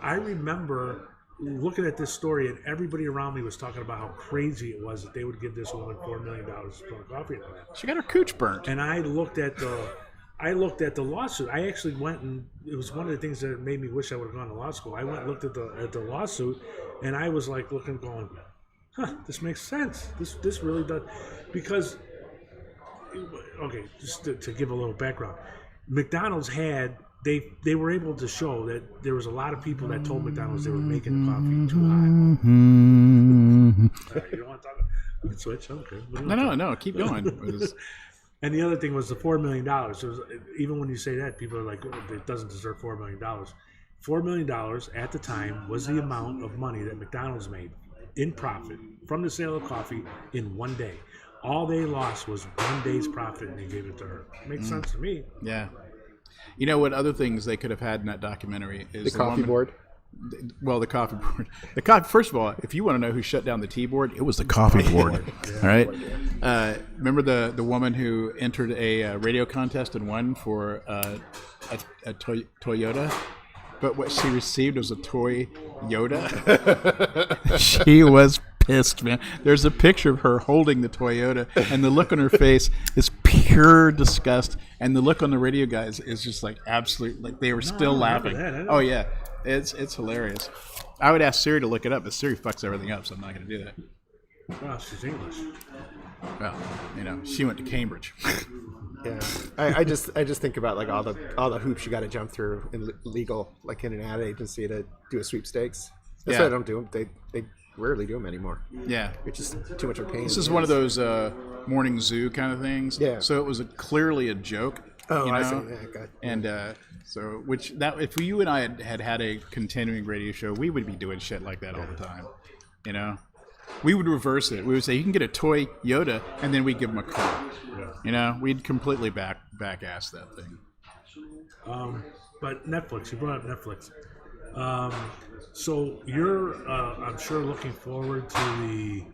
I remember looking at this story, and everybody around me was talking about how crazy it was that they would give this woman $4 million for coffee. She got her cooch burnt. And I looked at the lawsuit. I actually went, and it was one of the things that made me wish I would have gone to law school. I went and looked at the lawsuit, and I was like looking, going, "Huh, this makes sense. This really does." Because, okay, just to give a little background, McDonald's had. They were able to show that there was a lot of people that told McDonald's they were making the coffee too hot. Sorry, you don't want to talk about. We can switch. Okay. No. Keep going. And the other thing was the $4 million. So even when you say that, people are like, oh, it doesn't deserve $4 million. $4 million at the time was the amount of money that McDonald's made in profit from the sale of coffee in one day. All they lost was 1 day's profit, and they gave it to her. Makes sense to me. Yeah. You know what other things they could have had in that documentary is the coffee board. Well, the coffee board. First of all, if you want to know who shut down the tea board, it was the coffee board. All right. Remember the woman who entered a radio contest and won for a Toyota, but what she received was a toy Yoda. She was pissed, man. There's a picture of her holding the Toyota, and the look on her face is pure disgust, and the look on the radio guys is just like absolute, like they were still laughing. Oh yeah, it's hilarious. I would ask Siri to look it up, but Siri fucks everything up, so I'm not going to do that. Well, she's English. Well, she went to Cambridge. Yeah, I just think about like all the hoops you got to jump through in legal, like in an ad agency to do a sweepstakes. That's why I don't do them. They rarely do them anymore. Yeah. It's just too much of a pain. This is one of those morning zoo kind of things. Yeah. So it was clearly a joke. Oh, I see. know? Yeah, God. And so, if you and I had a continuing radio show, we would be doing shit like that all the time. We would reverse it. We would say, you can get a toy Yoda, and then we'd give him a car. We'd completely back-ass that thing. But Netflix, you brought up Netflix. So you're, I'm sure, looking forward to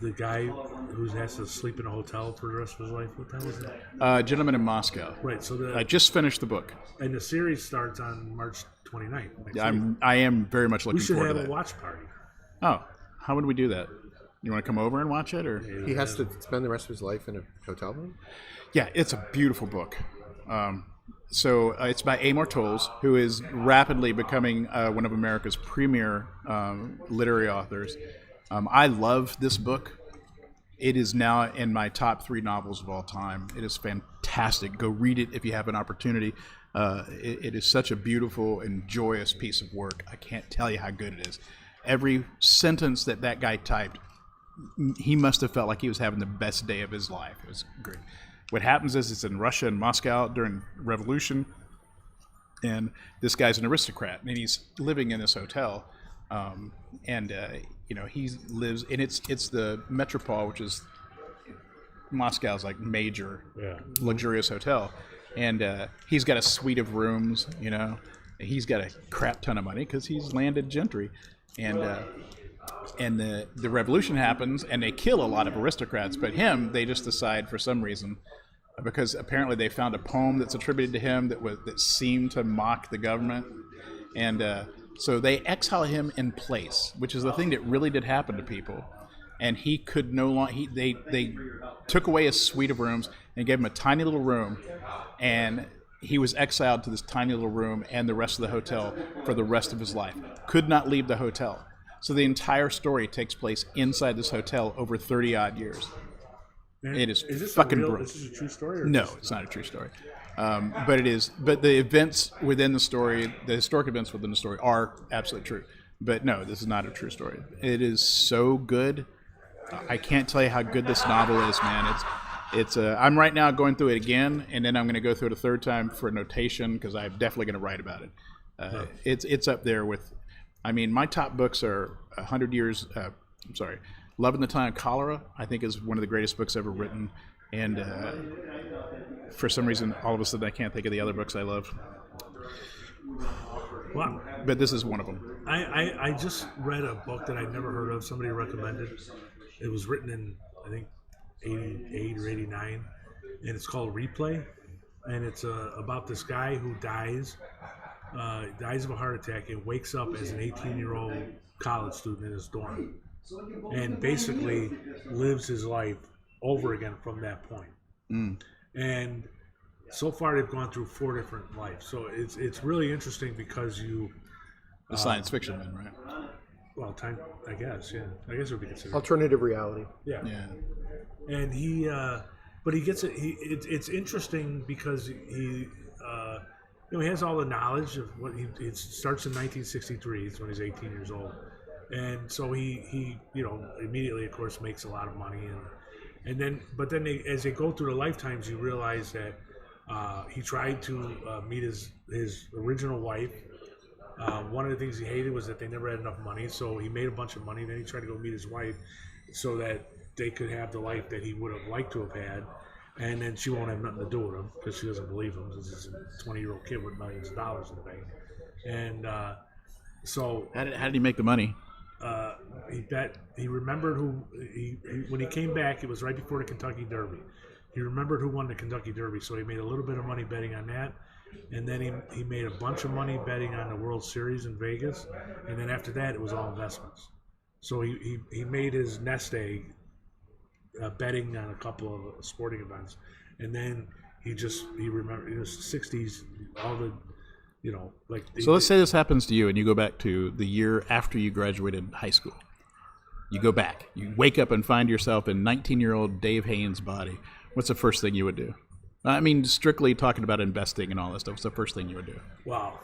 the guy who has to sleep in a hotel for the rest of his life. What time was that? Gentleman in Moscow. Right. So I just finished the book. And the series starts on March 29th. I am very much looking We should forward have to a that. watch party. Oh, how would we do that? You want to come over and watch it, or? He has to spend the rest of his life in a hotel room? Yeah, it's a beautiful book. So it's by Amor Towles, who is rapidly becoming one of America's premier literary authors. I love this book. It is now in my top 3 novels of all time. It is fantastic. Go read it if you have an opportunity. It is such a beautiful and joyous piece of work. I can't tell you how good it is. Every sentence that guy typed, he must have felt like he was having the best day of his life. It was great. What happens is it's in Russia and Moscow during Revolution, and this guy's an aristocrat, and he's living in this hotel, he lives, and it's the Metropole, which is Moscow's like major luxurious hotel, and he's got a suite of rooms. He's got a crap ton of money because he's landed gentry, and the revolution happens, and they kill a lot of aristocrats. But him, they just decide for some reason, because apparently they found a poem that's attributed to him that seemed to mock the government, and so they exile him in place, which is the thing that really did happen to people. And he could no longer. They took away his suite of rooms and gave him a tiny little room, and he was exiled to this tiny little room and the rest of the hotel for the rest of his life. Could not leave the hotel. So the entire story takes place inside this hotel over 30-odd years. And It is this fucking real, brilliant. This is a true story? Or No, just- it's not a true story. But it is. But the events within the story, the historic events within the story, are absolutely true. But no, this is not a true story. It is so good. I can't tell you how good this novel is, man. It's. I'm right now going through it again, and then I'm going to go through it a third time for notation because I'm definitely going to write about it. It's up there with. I mean, my top books are 100 Years. Love in the Time of Cholera, I think, is one of the greatest books ever written. And for some reason, all of a sudden, I can't think of the other books I love. Wow. But this is one of them. I just read a book that I'd never heard of. Somebody recommended. It was written in, I think, 88 or 89. And it's called Replay. And it's about this guy who dies of a heart attack and wakes up as an 18-year-old college student in his dorm. And basically lives his life over again from that point. And so far they've gone through 4 different lives. So it's really interesting because you... The science fiction one, right? Well, time, I guess, yeah. I guess it would be considered. Alternative reality. Yeah. Yeah. And he, but he gets it. It's interesting because he has all the knowledge of what it starts in 1963. It's when he's 18 years old, and so he immediately, of course, makes a lot of money, and then as they go through the lifetimes, you realize that he tried to meet his original wife. One of the things he hated was that they never had enough money, so he made a bunch of money. Then he tried to go meet his wife so that they could have the life that he would have liked to have had. And then she won't have nothing to do with him because she doesn't believe him. This is a 20-year-old kid with millions of dollars in the bank. And so... How did he make the money? He remembered when he came back, it was right before the Kentucky Derby. He remembered who won the Kentucky Derby, so he made a little bit of money betting on that. And then he made a bunch of money betting on the World Series in Vegas. And then after that, it was all investments. So he made his nest egg betting on a couple of sporting events. And then he remembered, it was 60s, all the, So let's say this happens to you and you go back to the year after you graduated high school. You go back. You wake up and find yourself in 19-year-old Dave Haynes' body. What's the first thing you would do? I mean, strictly talking about investing and all that stuff. What's the first thing you would do? Wow.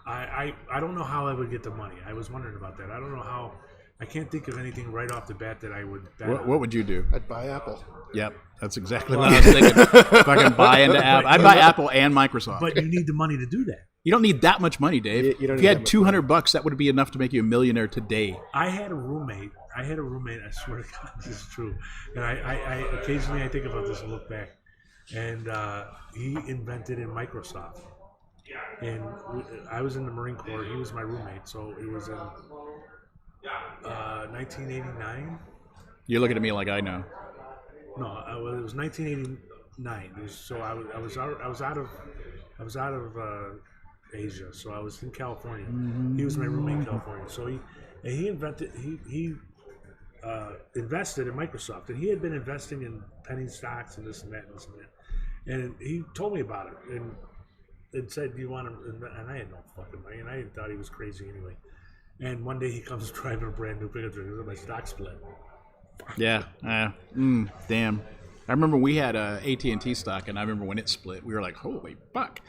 I don't know how I would get the money. I was wondering about that. I don't know how. I can't think of anything right off the bat that I would bet on. What would you do? I'd buy Apple. Yep, that's exactly what I was thinking. If I can buy into Apple, I'd buy Apple and Microsoft. But you need the money to do that. You don't need that much money, Dave. You don't if need you that had much $200, that would be enough to make you a millionaire today. I had a roommate. I swear to God, this is true. And I occasionally I think about this and look back. And he invented in Microsoft. And I was in the Marine Corps. He was my roommate. So it was in 1989. You're looking at me like I know. No, it was 1989. I was out of Asia, so I was in California. He was my roommate in California. So he invested in Microsoft, and he had been investing in penny stocks and this and that and this and that. And he told me about it and said, "Do you want to?" And I had no fucking money, and I thought he was crazy anyway. And one day he comes driving a brand new pickup truck. My stock split. Yeah. Damn. I remember we had AT&T stock, and I remember when it split, we were like, "Holy fuck!"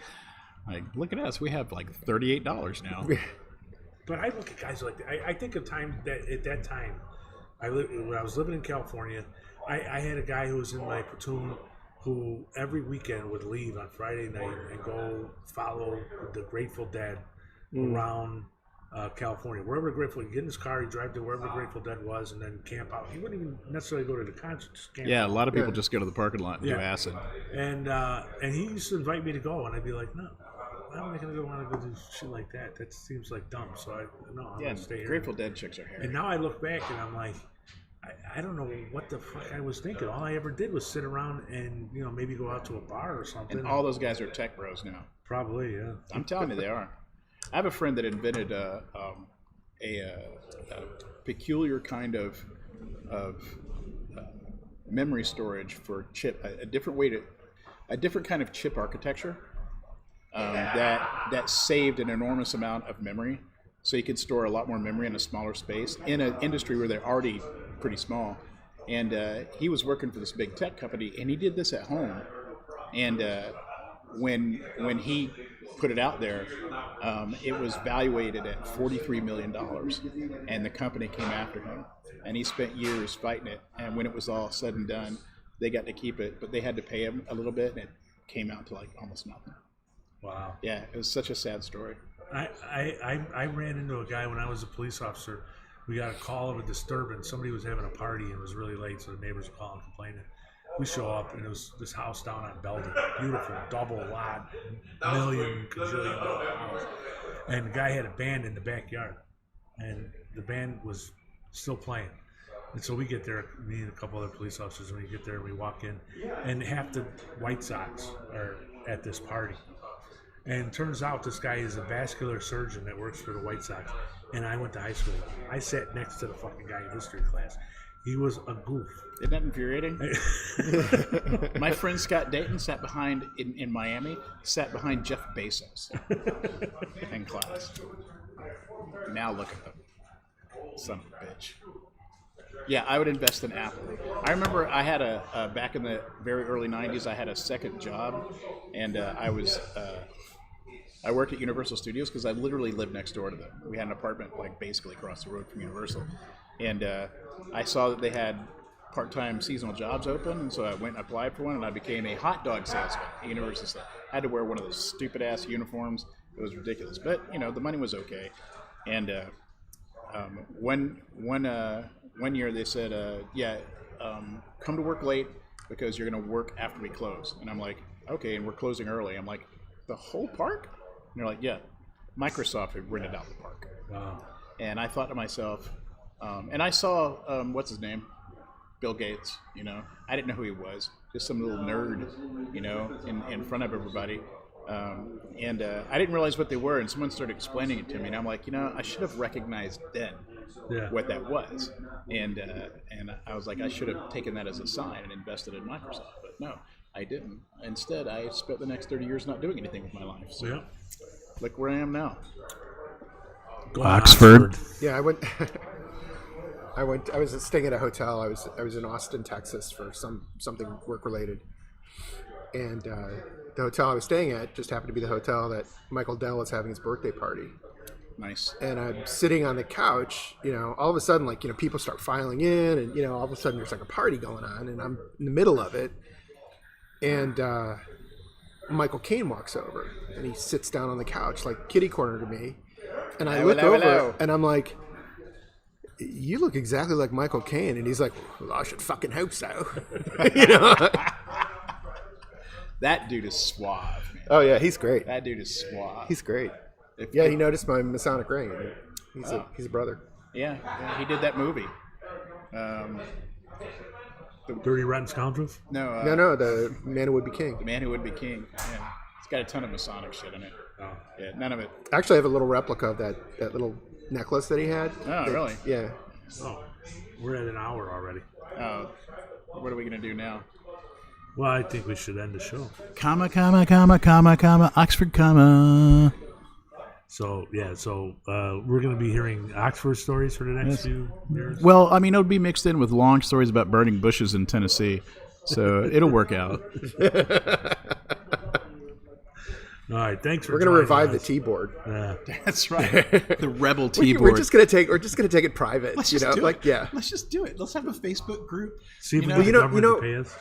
Like, look at us. We have like $38 now. But I look at guys like that. I think of time that at that time, when I was living in California, I had a guy who was in my platoon who every weekend would leave on Friday night and go follow the Grateful Dead around California. Wherever Grateful, he'd get in his car, he'd drive to wherever the Grateful Dead was, and then camp out. He wouldn't even necessarily go to the concert. Just camp Yeah, out. a lot of people just go to the parking lot and do acid. And he used to invite me to go, and I'd be like, no. Why am I going to want to go do shit like that? That seems like dumb. So I'm going to stay here. Grateful Dead chicks are hairy. And now I look back and I'm like, I don't know what the fuck I was thinking. All I ever did was sit around and maybe go out to a bar or something. And all those guys are tech bros now. Probably, yeah. I'm telling you, they are. I have a friend that invented a peculiar kind of memory storage for chip, a different kind of chip architecture that saved an enormous amount of memory. So you could store a lot more memory in a smaller space in an industry where they're already pretty small. And he was working for this big tech company, and he did this at home. And when he put it out there, it was valuated at $43 million, and the company came after him. And he spent years fighting it. And when it was all said and done, they got to keep it, but they had to pay him a little bit, and it came out to like almost nothing. Wow. Yeah, it was such a sad story. I ran into a guy when I was a police officer. We got a call of a disturbance. Somebody was having a party and it was really late, so the neighbors were calling complaining. We show up and it was this house down on Belden, beautiful, double lot, $1,000,000 house. And the guy had a band in the backyard, and the band was still playing. And so we get there, me and a couple other police officers, and we get there, we walk in, and half the White Sox are at this party. And it turns out this guy is a vascular surgeon that works for the White Sox. And I went to high school. I sat next to the fucking guy in history class. He was a goof. Isn't that infuriating? My friend Scott Dayton sat behind, in Miami, sat behind Jeff Bezos in class. Now look at them. Son of a bitch. Yeah, I would invest in Apple. I remember I had back in the very early 90s, I had a second job, and I worked at Universal Studios because I literally lived next door to them. We had an apartment like basically across the road from Universal. And I saw that they had part-time seasonal jobs open, and so I went and applied for one, and I became a hot dog salesman at Universal. I had to wear one of those stupid-ass uniforms. It was ridiculous. But, the money was okay. And one year they said, come to work late because you're going to work after we close. And I'm like, okay, and we're closing early. I'm like, the whole park? And they're like, yeah, Microsoft had rented out the park. Wow. And I thought to myself, and I saw, what's his name? Bill Gates, I didn't know who he was. Just some little nerd, in front of everybody. And I didn't realize what they were, and someone started explaining it to me, and I'm like, I should have recognized then what that was. And I was like, I should have taken that as a sign and invested in Microsoft. But no, I didn't. Instead, I spent the next 30 years not doing anything with my life. So look where I am now. Oxford. Yeah, I went. I was staying at a hotel. I was in Austin, Texas for something work related, and the hotel I was staying at just happened to be the hotel that Michael Dell was having his birthday party. Nice. And I'm sitting on the couch, all of a sudden, like, people start filing in, and, all of a sudden there's like a party going on, and I'm in the middle of it. And Michael Caine walks over, and he sits down on the couch, like kitty corner to me. And I look over, and I'm like, you look exactly like Michael Caine. And he's like, well, I should fucking hope so. That dude is suave, man. Oh, yeah, he's great. That dude is suave. He's great. Yeah, he noticed my Masonic ring. He's a brother. Yeah, he did that movie. Dirty Rotten Scoundrels? No, No, the Man Who Would Be King. The Man Who Would Be King. Yeah. It's got a ton of Masonic shit in it. Oh. Yeah, none of it. Actually, I have a little replica of that little necklace that he had. Oh, really? Yeah. Oh, we're at an hour already. What are we going to do now? Well, I think we should end the show. Comma, Oxford, comma. So we're going to be hearing Oxford stories for the next few years. Well, I mean, it'll be mixed in with long stories about burning bushes in Tennessee. So it'll work out. All right, thanks for We're gonna revive us. the T-board. Yeah. That's right. The rebel T-board. We're just gonna take it private. Let's just do it. Yeah. Let's just do it. Let's have a Facebook group. See if we know- get the you know- government you know- to pay us.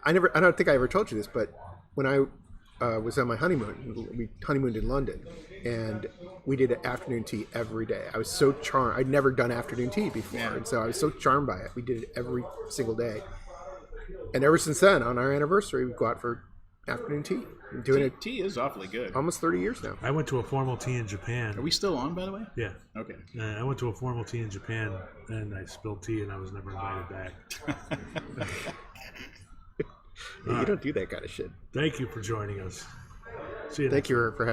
I don't think I ever told you this, but when I was on my honeymoon, we honeymooned in London, and we did afternoon tea every day. I was so charmed. I'd never done afternoon tea before, and so I was so charmed by it. We did it every single day, and ever since then, on our anniversary, we go out for afternoon tea. I'm doing it Tea is awfully good. almost 30 years now. I went to a formal tea in Japan. Are we still on, by the way? Yeah. Okay. I went to a formal tea in Japan, and I spilled tea, and I was never invited back. You don't do that kind of shit. Thank you for joining us. See you Thank you for having